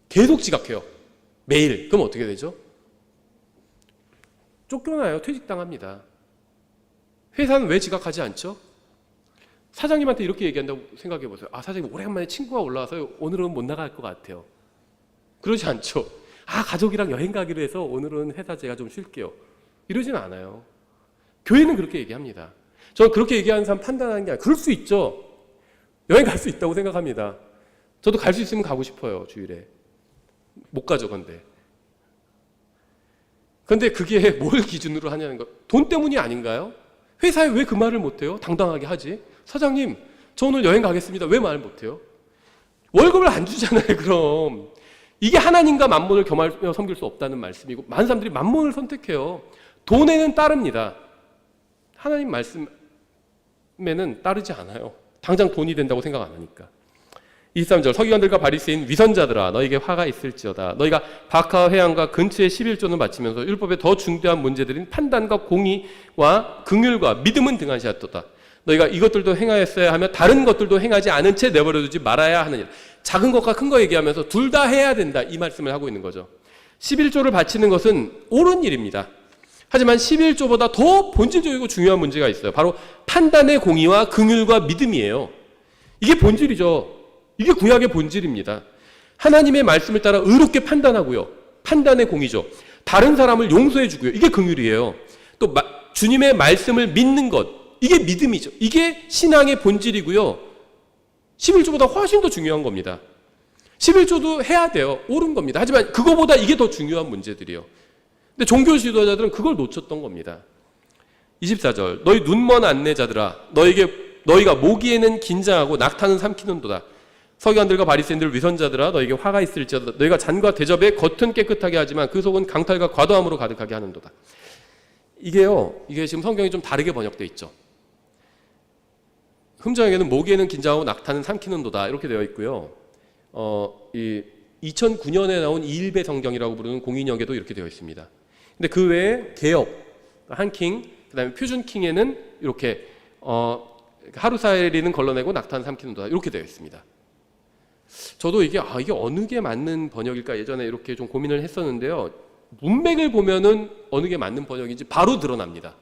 계속 지각해요. 매일. 그럼 어떻게 되죠? 쫓겨나요. 퇴직당합니다. 회사는 왜 지각하지 않죠? 사장님한테 이렇게 얘기한다고 생각해 보세요. 아, 사장님 오랜만에 친구가 올라와서 오늘은 못 나갈 것 같아요. 그러지 않죠. 아, 가족이랑 여행 가기로 해서 오늘은 회사 제가 좀 쉴게요. 이러진 않아요. 교회는 그렇게 얘기합니다. 저는 그렇게 얘기하는 사람 판단하는 게 아니라 그럴 수 있죠. 여행 갈 수 있다고 생각합니다. 저도 갈 수 있으면 가고 싶어요. 주일에. 못 가죠. 근데 그게 뭘 기준으로 하냐는 거. 돈 때문이 아닌가요? 회사에 왜 그 말을 못해요? 당당하게 하지. 사장님, 저 오늘 여행 가겠습니다. 왜 말 못해요? 월급을 안 주잖아요. 그럼 이게 하나님과 만몬을 겸하며 섬길 수 없다는 말씀이고, 많은 사람들이 만몬을 선택해요. 돈에는 따릅니다. 하나님 말씀에는 따르지 않아요. 당장 돈이 된다고 생각 안 하니까. 23절, 서기관들과 바리새인 위선자들아, 너에게 화가 있을지어다. 너희가 박하와 회양과 근처에 11조는 바치면서 율법의 더 중대한 문제들인 판단과 공의와 긍휼과 믿음은 등한시하도다. 너희가 이것들도 행하였어야 하며 다른 것들도 행하지 않은 채 내버려두지 말아야 하느니라. 작은 것과 큰 거 얘기하면서 둘 다 해야 된다, 이 말씀을 하고 있는 거죠. 11조를 바치는 것은 옳은 일입니다. 하지만 11조보다 더 본질적이고 중요한 문제가 있어요. 바로 판단의 공의와 긍휼과 믿음이에요. 이게 본질이죠. 이게 구약의 본질입니다. 하나님의 말씀을 따라 의롭게 판단하고요. 판단의 공의죠. 다른 사람을 용서해 주고요. 이게 긍휼이에요. 또 주님의 말씀을 믿는 것, 이게 믿음이죠. 이게 신앙의 본질이고요. 11조보다 훨씬 더 중요한 겁니다. 11조도 해야 돼요. 옳은 겁니다. 하지만 그거보다 이게 더 중요한 문제들이에요. 근데 종교 지도자들은 그걸 놓쳤던 겁니다. 24절, 너희 눈먼 안내자들아, 너희가 모기에는 긴장하고 낙타는 삼키는도다. 서기관들과 바리새인들 위선자들아, 너에게 화가 있을지어다. 너희가 잔과 대접에 겉은 깨끗하게 하지만 그 속은 강탈과 과도함으로 가득하게 하는도다. 이게 지금 성경이 좀 다르게 번역되어 있죠. 흠정에게는 모기에는 긴장하고 낙타는 삼키는도다, 이렇게 되어 있고요. 2009년에 나온 이일배 성경이라고 부르는 공인역에도 이렇게 되어 있습니다. 근데 그 외에 개역, 한킹, 그다음에 표준킹에는 이렇게 하루살이는 걸러내고 낙타는 삼키는도다, 이렇게 되어 있습니다. 저도 이게 어느 게 맞는 번역일까 예전에 이렇게 좀 고민을 했었는데요. 문맥을 보면은 어느 게 맞는 번역인지 바로 드러납니다.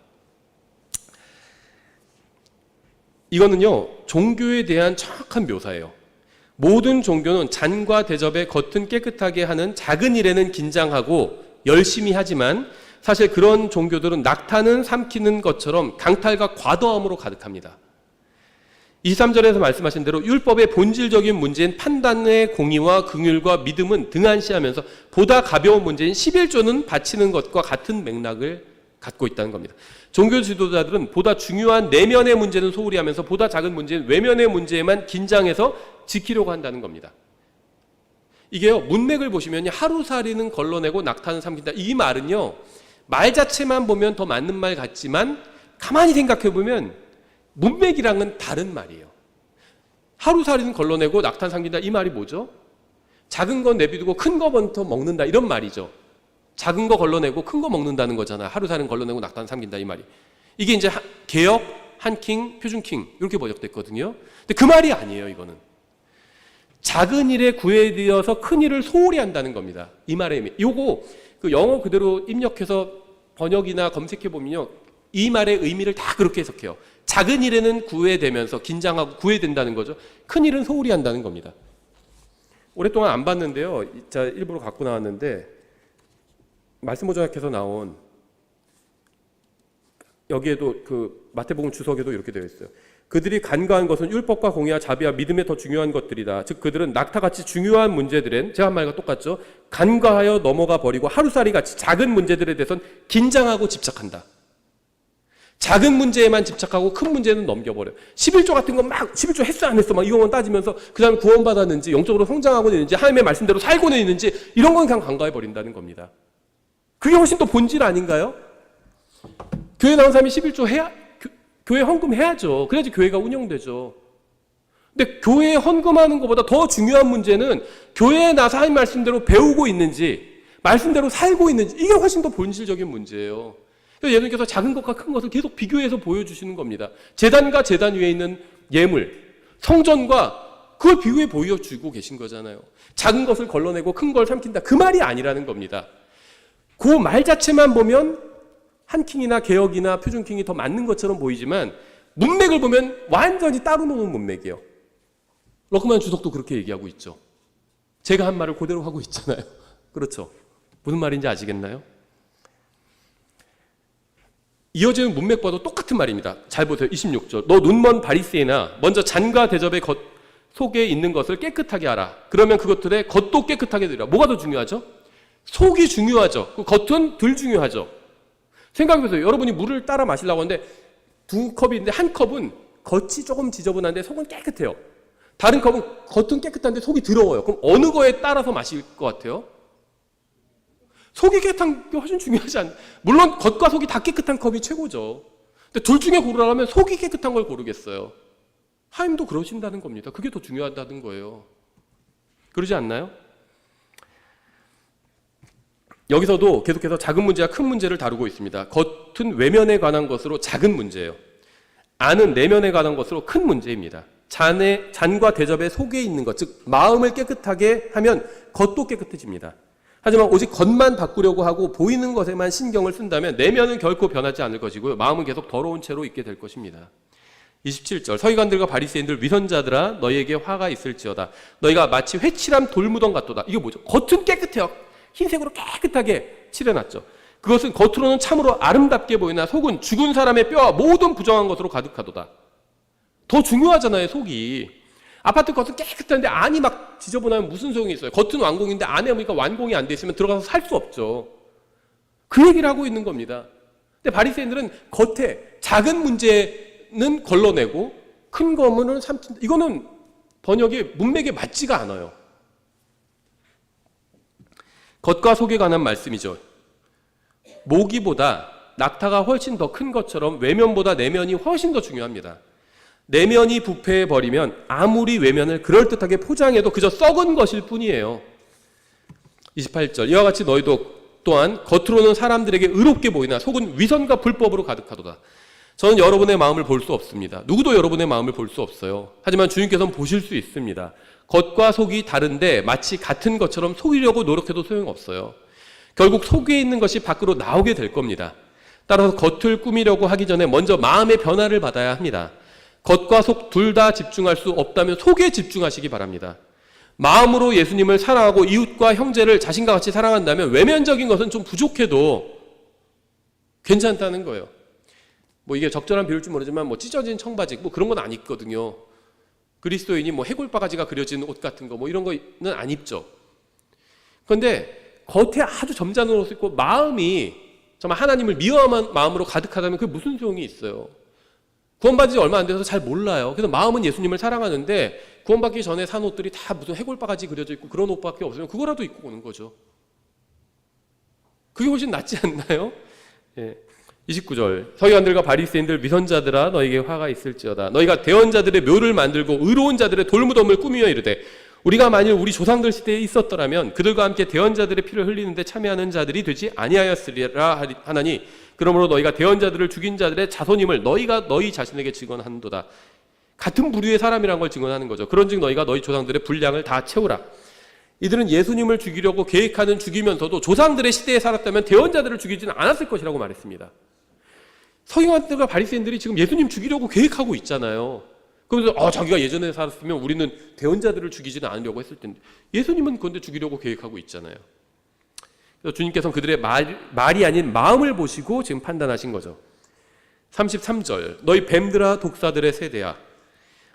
이거는요, 종교에 대한 정확한 묘사예요. 모든 종교는 잔과 대접에 겉은 깨끗하게 하는 작은 일에는 긴장하고 열심히 하지만 사실 그런 종교들은 낙타는 삼키는 것처럼 강탈과 과도함으로 가득합니다. 23절에서 말씀하신 대로 율법의 본질적인 문제인 판단의 공의와 긍휼과 믿음은 등한시하면서 보다 가벼운 문제인 11조는 바치는 것과 같은 맥락을 갖고 있다는 겁니다. 종교 지도자들은 보다 중요한 내면의 문제는 소홀히 하면서 보다 작은 문제인 외면의 문제에만 긴장해서 지키려고 한다는 겁니다. 이게요, 문맥을 보시면 하루살이는 걸러내고 낙타는 삼킨다, 이 말은요, 말 자체만 보면 더 맞는 말 같지만 가만히 생각해 보면 문맥이랑은 다른 말이에요. 하루살이는 걸러내고 낙타는 삼킨다, 이 말이 뭐죠? 작은 건 내비두고 큰 거 먼저 먹는다, 이런 말이죠. 작은 거 걸러내고 큰 거 먹는다는 거잖아요. 하루살이는 걸러내고 낙타는 삼킨다, 이 말이. 이게 이제 개역, 한킹, 표준킹 이렇게 번역됐거든요. 근데 그 말이 아니에요. 이거는 작은 일에 구애되어서 큰 일을 소홀히 한다는 겁니다. 이 말의 의미. 요거 그 영어 그대로 입력해서 번역이나 검색해 보면요, 이 말의 의미를 다 그렇게 해석해요. 작은 일에는 구애되면서 긴장하고 구애된다는 거죠. 큰 일은 소홀히 한다는 겁니다. 오랫동안 안 봤는데요. 자, 일부러 갖고 나왔는데 말씀보전학에서 나온, 여기에도 그 마태복음 주석에도 이렇게 되어 있어요. 그들이 간과한 것은 율법과 공의와 자비와 믿음에 더 중요한 것들이다. 즉 그들은 낙타같이 중요한 문제들엔, 제가 한 말과 똑같죠, 간과하여 넘어가 버리고 하루살이같이 작은 문제들에 대해서는 긴장하고 집착한다. 작은 문제에만 집착하고 큰 문제는 넘겨버려요. 11조 같은 거 막 11조 했어 안 했어 막 이것만 따지면서 그 다음에 구원받았는지 영적으로 성장하고 있는지 하나님의 말씀대로 살고는 있는지 이런 건 그냥 간과해버린다는 겁니다. 그게 훨씬 더 본질 아닌가요? 교회 나온 사람이 11조 해야, 교회 헌금해야죠. 그래야지 교회가 운영되죠. 근데 교회에 헌금하는 것보다 더 중요한 문제는 교회에 나서 하나님 말씀대로 배우고 있는지, 말씀대로 살고 있는지, 이게 훨씬 더 본질적인 문제예요. 그래서 예수님께서 작은 것과 큰 것을 계속 비교해서 보여주시는 겁니다. 제단과 제단 위에 있는 예물, 성전과 그걸 비교해 보여주고 계신 거잖아요. 작은 것을 걸러내고 큰 걸 삼킨다. 그 말이 아니라는 겁니다. 그 말 자체만 보면 한킹이나 개혁이나 표준킹이 더 맞는 것처럼 보이지만 문맥을 보면 완전히 따로 노는 문맥이에요. 러크만 주석도 그렇게 얘기하고 있죠. 제가 한 말을 그대로 하고 있잖아요. 그렇죠. 무슨 말인지 아시겠나요? 이어지는 문맥 봐도 똑같은 말입니다. 잘 보세요. 26절. 너 눈먼 바리새인아, 먼저 잔과 대접의 속에 있는 것을 깨끗하게 하라. 그러면 그것들의 겉도 깨끗하게 되리라. 뭐가 더 중요하죠? 속이 중요하죠. 그 겉은 덜 중요하죠. 생각해보세요. 여러분이 물을 따라 마시려고 하는데 두 컵이 있는데 한 컵은 겉이 조금 지저분한데 속은 깨끗해요. 다른 컵은 겉은 깨끗한데 속이 더러워요. 그럼 어느 거에 따라서 마실 것 같아요? 속이 깨끗한 게 훨씬 중요하지 않나요? 물론 겉과 속이 다 깨끗한 컵이 최고죠. 근데 둘 중에 고르라면 속이 깨끗한 걸 고르겠어요. 하나님도 그러신다는 겁니다. 그게 더 중요하다는 거예요. 그러지 않나요? 여기서도 계속해서 작은 문제와 큰 문제를 다루고 있습니다. 겉은 외면에 관한 것으로 작은 문제예요. 안은 내면에 관한 것으로 큰 문제입니다. 잔과 대접의 속에 있는 것, 즉 마음을 깨끗하게 하면 겉도 깨끗해집니다. 하지만 오직 겉만 바꾸려고 하고 보이는 것에만 신경을 쓴다면 내면은 결코 변하지 않을 것이고요. 마음은 계속 더러운 채로 있게 될 것입니다. 27절. 서기관들과 바리새인들 위선자들아 너희에게 화가 있을지어다. 너희가 마치 회칠한 돌무덤 같도다. 이게 뭐죠? 겉은 깨끗해요. 흰색으로 깨끗하게 칠해놨죠. 그것은 겉으로는 참으로 아름답게 보이나 속은 죽은 사람의 뼈와 모든 부정한 것으로 가득하도다. 더 중요하잖아요, 속이. 아파트 겉은 깨끗한데 안이 막 지저분하면 무슨 소용이 있어요? 겉은 완공인데 안에 보니까 완공이 안 돼 있으면 들어가서 살 수 없죠. 그 얘기를 하고 있는 겁니다. 근데 바리새인들은 겉에 작은 문제는 걸러내고 큰 거는 삼킨다. 이거는 번역이 문맥에 맞지가 않아요. 겉과 속에 관한 말씀이죠. 모기보다 낙타가 훨씬 더 큰 것처럼 외면보다 내면이 훨씬 더 중요합니다. 내면이 부패해버리면 아무리 외면을 그럴듯하게 포장해도 그저 썩은 것일 뿐이에요. 28절. 이와 같이 너희도 또한 겉으로는 사람들에게 의롭게 보이나 속은 위선과 불법으로 가득하도다. 저는 여러분의 마음을 볼 수 없습니다. 누구도 여러분의 마음을 볼 수 없어요. 하지만 주님께서는 보실 수 있습니다. 겉과 속이 다른데 마치 같은 것처럼 속이려고 노력해도 소용없어요. 결국 속에 있는 것이 밖으로 나오게 될 겁니다. 따라서 겉을 꾸미려고 하기 전에 먼저 마음의 변화를 받아야 합니다. 겉과 속 둘 다 집중할 수 없다면 속에 집중하시기 바랍니다. 마음으로 예수님을 사랑하고 이웃과 형제를 자신과 같이 사랑한다면 외면적인 것은 좀 부족해도 괜찮다는 거예요. 뭐 이게 적절한 비율일지 모르지만 뭐 찢어진 청바지 뭐 그런 건 안 입거든요. 그리스도인이 뭐 해골바가지가 그려진 옷 같은 거 뭐 이런 거는 안 입죠. 그런데 겉에 아주 점잖은 옷을 입고 마음이 정말 하나님을 미워하는 마음으로 가득하다면 그게 무슨 소용이 있어요. 구원받은 지 얼마 안 돼서 잘 몰라요. 그래서 마음은 예수님을 사랑하는데 구원받기 전에 산 옷들이 다 무슨 해골바가지 그려져 있고 그런 옷밖에 없으면 그거라도 입고 오는 거죠. 그게 훨씬 낫지 않나요? 예. 29절. 서기관들과 바리새인들 위선자들아 너희에게 화가 있을지어다. 너희가 대언자들의 묘를 만들고 의로운 자들의 돌무덤을 꾸미며 이르되 우리가 만일 우리 조상들 시대에 있었더라면 그들과 함께 대언자들의 피를 흘리는데 참여하는 자들이 되지 아니하였으리라 하나니 그러므로 너희가 대언자들을 죽인 자들의 자손임을 너희가 너희 자신에게 증언한도다. 같은 부류의 사람이라는 걸 증언하는 거죠. 그런즉 너희가 너희 조상들의 분량을 다 채우라. 이들은 예수님을 죽이려고 계획하는 죽이면서도 조상들의 시대에 살았다면 대언자들을 죽이지는 않았을 것이라고 말했습니다. 서기관들과 바리새인들이 지금 예수님 죽이려고 계획하고 있잖아요. 그러면서 자기가 예전에 살았으면 우리는 대언자들을 죽이지는 않으려고 했을 텐데 예수님은 그런데 죽이려고 계획하고 있잖아요. 그래서 주님께서는 그들의 말이 아닌 마음을 보시고 지금 판단하신 거죠. 33절. 너희 뱀들아 독사들의 세대야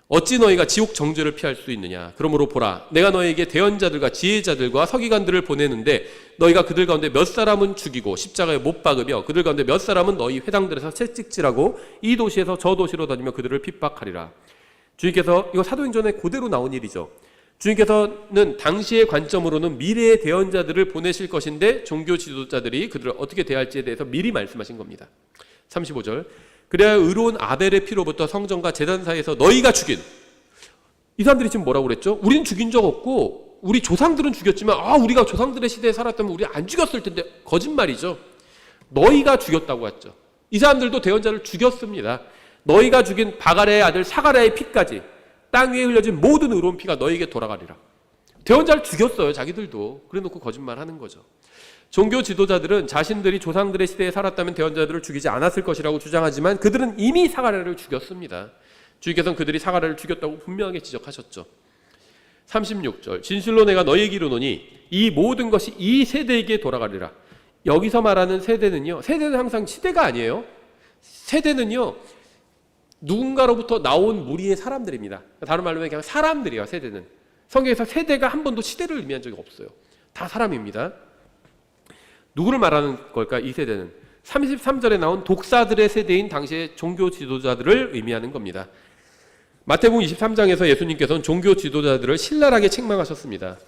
어찌 너희가 지옥 정죄를 피할 수 있느냐. 그러므로 보라 내가 너희에게 대언자들과 지혜자들과 서기관들을 보내는데 너희가 그들 가운데 몇 사람은 죽이고 십자가에 못 박으며 그들 가운데 몇 사람은 너희 회당들에서 채찍질하고 이 도시에서 저 도시로 다니며 그들을 핍박하리라. 주님께서 이거 사도행전에 그대로 나온 일이죠. 주님께서는 당시의 관점으로는 미래의 대언자들을 보내실 것인데 종교 지도자들이 그들을 어떻게 대할지에 대해서 미리 말씀하신 겁니다. 35절. 그래야 의로운 아벨의 피로부터 성전과 제단 사이에서 너희가 죽인 이 사람들이 지금 뭐라고 그랬죠? 우리는 죽인 적 없고 우리 조상들은 죽였지만 우리가 조상들의 시대에 살았다면 우리 안 죽였을 텐데 거짓말이죠. 너희가 죽였다고 했죠. 이 사람들도 대언자를 죽였습니다. 너희가 죽인 바가레의 아들 사가랴의 피까지 땅 위에 흘려진 모든 의로운 피가 너희에게 돌아가리라. 대언자를 죽였어요. 자기들도. 그래놓고 거짓말하는 거죠. 종교 지도자들은 자신들이 조상들의 시대에 살았다면 대언자들을 죽이지 않았을 것이라고 주장하지만 그들은 이미 사가랴를 죽였습니다. 주님께서는 그들이 사가랴를 죽였다고 분명하게 지적하셨죠. 36절 진실로 내가 너희에게 이르노니 이 모든 것이 이 세대에게 돌아가리라. 여기서 말하는 세대는 항상 시대가 아니에요. 세대는요 누군가로부터 나온 무리의 사람들입니다. 다른 말로 하면 그냥 사람들이에요. 세대는 성경에서 세대가 한 번도 시대를 의미한 적이 없어요. 다 사람입니다. 누구를 말하는 걸까? 이 세대는 33절에 나온 독사들의 세대인 당시의 종교 지도자들을 의미하는 겁니다. 마태복음 23장에서 예수님께서는 종교 지도자들을 신랄하게 책망하셨습니다.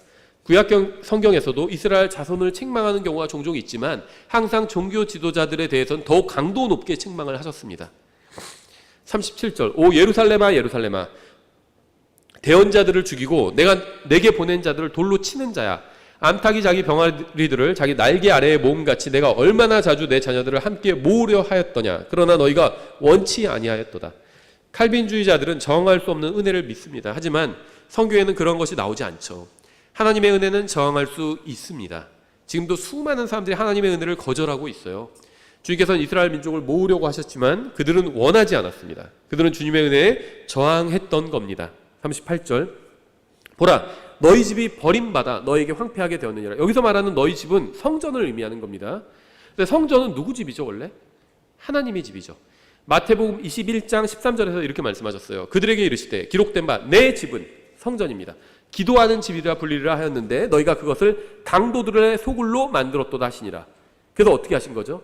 구약 성경에서도 이스라엘 자손을 책망하는 경우가 종종 있지만 항상 종교 지도자들에 대해서는 더욱 강도 높게 책망을 하셨습니다. 37절 오 예루살렘아 예루살렘아 대언자들을 죽이고 내게 보낸 자들을 돌로 치는 자야. 암탉이 자기 병아리들을 자기 날개 아래에 모음같이 내가 얼마나 자주 내 자녀들을 함께 모으려 하였더냐. 그러나 너희가 원치 아니하였도다. 칼빈주의자들은 저항할 수 없는 은혜를 믿습니다. 하지만 성경에는 그런 것이 나오지 않죠. 하나님의 은혜는 저항할 수 있습니다. 지금도 수많은 사람들이 하나님의 은혜를 거절하고 있어요. 주님께서는 이스라엘 민족을 모으려고 하셨지만 그들은 원하지 않았습니다. 그들은 주님의 은혜에 저항했던 겁니다. 38절 보라 너희 집이 버림받아 너희에게 황폐하게 되었느니라. 여기서 말하는 너희 집은 성전을 의미하는 겁니다. 근데 성전은 누구 집이죠 원래? 하나님의 집이죠. 마태복음 21장 13절에서 이렇게 말씀하셨어요. 그들에게 이르시되 기록된 바 내 집은 성전입니다. 기도하는 집이라 불리리라 하였는데 너희가 그것을 강도들의 소굴로 만들었도다 하시니라. 그래서 어떻게 하신 거죠?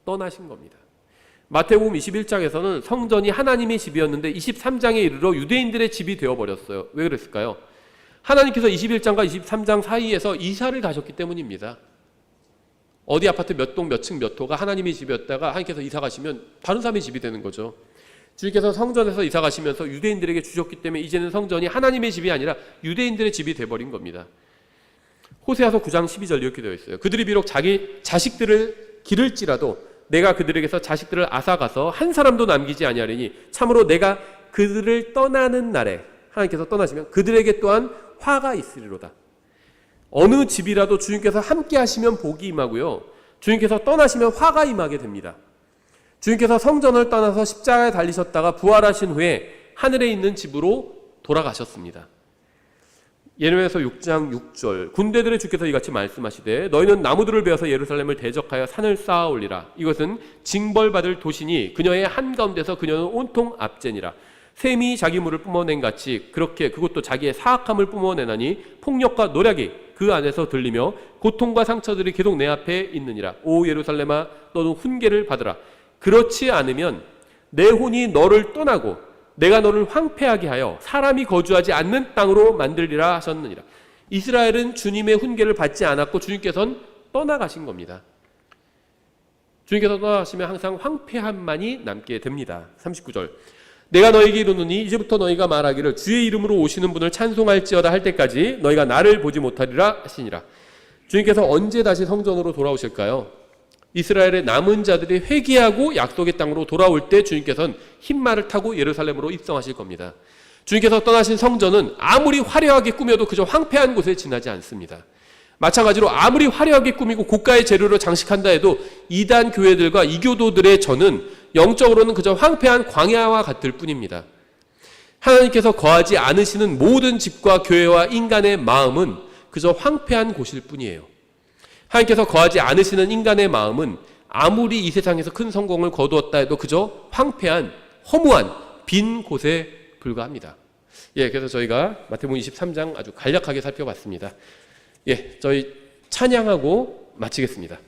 떠나신 겁니다. 마태복음 21장에서는 성전이 하나님의 집이었는데 23장에 이르러 유대인들의 집이 되어버렸어요. 왜 그랬을까요? 하나님께서 21장과 23장 사이에서 이사를 가셨기 때문입니다. 어디 아파트 몇 동 몇 층 몇 호가 하나님의 집이었다가 하나님께서 이사 가시면 다른 사람의 집이 되는 거죠. 주님께서 성전에서 이사 가시면서 유대인들에게 주셨기 때문에 이제는 성전이 하나님의 집이 아니라 유대인들의 집이 되어버린 겁니다. 호세아서 9장 12절 이렇게 되어 있어요. 그들이 비록 자기 자식들을 기를지라도 내가 그들에게서 자식들을 앗아가서 한 사람도 남기지 아니하리니 참으로 내가 그들을 떠나는 날에 하나님께서 떠나시면 그들에게 또한 화가 있으리로다. 어느 집이라도 주님께서 함께 하시면 복이 임하고요. 주님께서 떠나시면 화가 임하게 됩니다. 주님께서 성전을 떠나서 십자가에 달리셨다가 부활하신 후에 하늘에 있는 집으로 돌아가셨습니다. 예레미야서 6장 6절 군대들의 주께서 이같이 말씀하시되 너희는 나무들을 베어서 예루살렘을 대적하여 산을 쌓아 올리라. 이것은 징벌받을 도시니 그녀의 한가운데서 그녀는 온통 압제니라. 샘이 자기 물을 뿜어낸 같이 그렇게 그것도 자기의 사악함을 뿜어내나니 폭력과 노략이 그 안에서 들리며 고통과 상처들이 계속 내 앞에 있느니라. 오 예루살렘아 너는 훈계를 받으라. 그렇지 않으면 내 혼이 너를 떠나고 내가 너를 황폐하게 하여 사람이 거주하지 않는 땅으로 만들리라 하셨느니라. 이스라엘은 주님의 훈계를 받지 않았고 주님께서는 떠나가신 겁니다. 주님께서 떠나가시면 항상 황폐함만이 남게 됩니다. 39절 내가 너에게 이르노니 이제부터 너희가 말하기를 주의 이름으로 오시는 분을 찬송할지어다 할 때까지 너희가 나를 보지 못하리라 하시니라. 주님께서 언제 다시 성전으로 돌아오실까요? 이스라엘의 남은 자들이 회개하고 약속의 땅으로 돌아올 때 주님께서는 흰말을 타고 예루살렘으로 입성하실 겁니다. 주님께서 떠나신 성전은 아무리 화려하게 꾸며도 그저 황폐한 곳에 지나지 않습니다. 마찬가지로 아무리 화려하게 꾸미고 고가의 재료로 장식한다 해도 이단 교회들과 이교도들의 전은 영적으로는 그저 황폐한 광야와 같을 뿐입니다. 하나님께서 거하지 않으시는 모든 집과 교회와 인간의 마음은 그저 황폐한 곳일 뿐이에요. 하나님께서 거하지 않으시는 인간의 마음은 아무리 이 세상에서 큰 성공을 거두었다 해도 그저 황폐한 허무한 빈 곳에 불과합니다. 그래서 저희가 마태복음 23장 아주 간략하게 살펴봤습니다. 저희 찬양하고 마치겠습니다.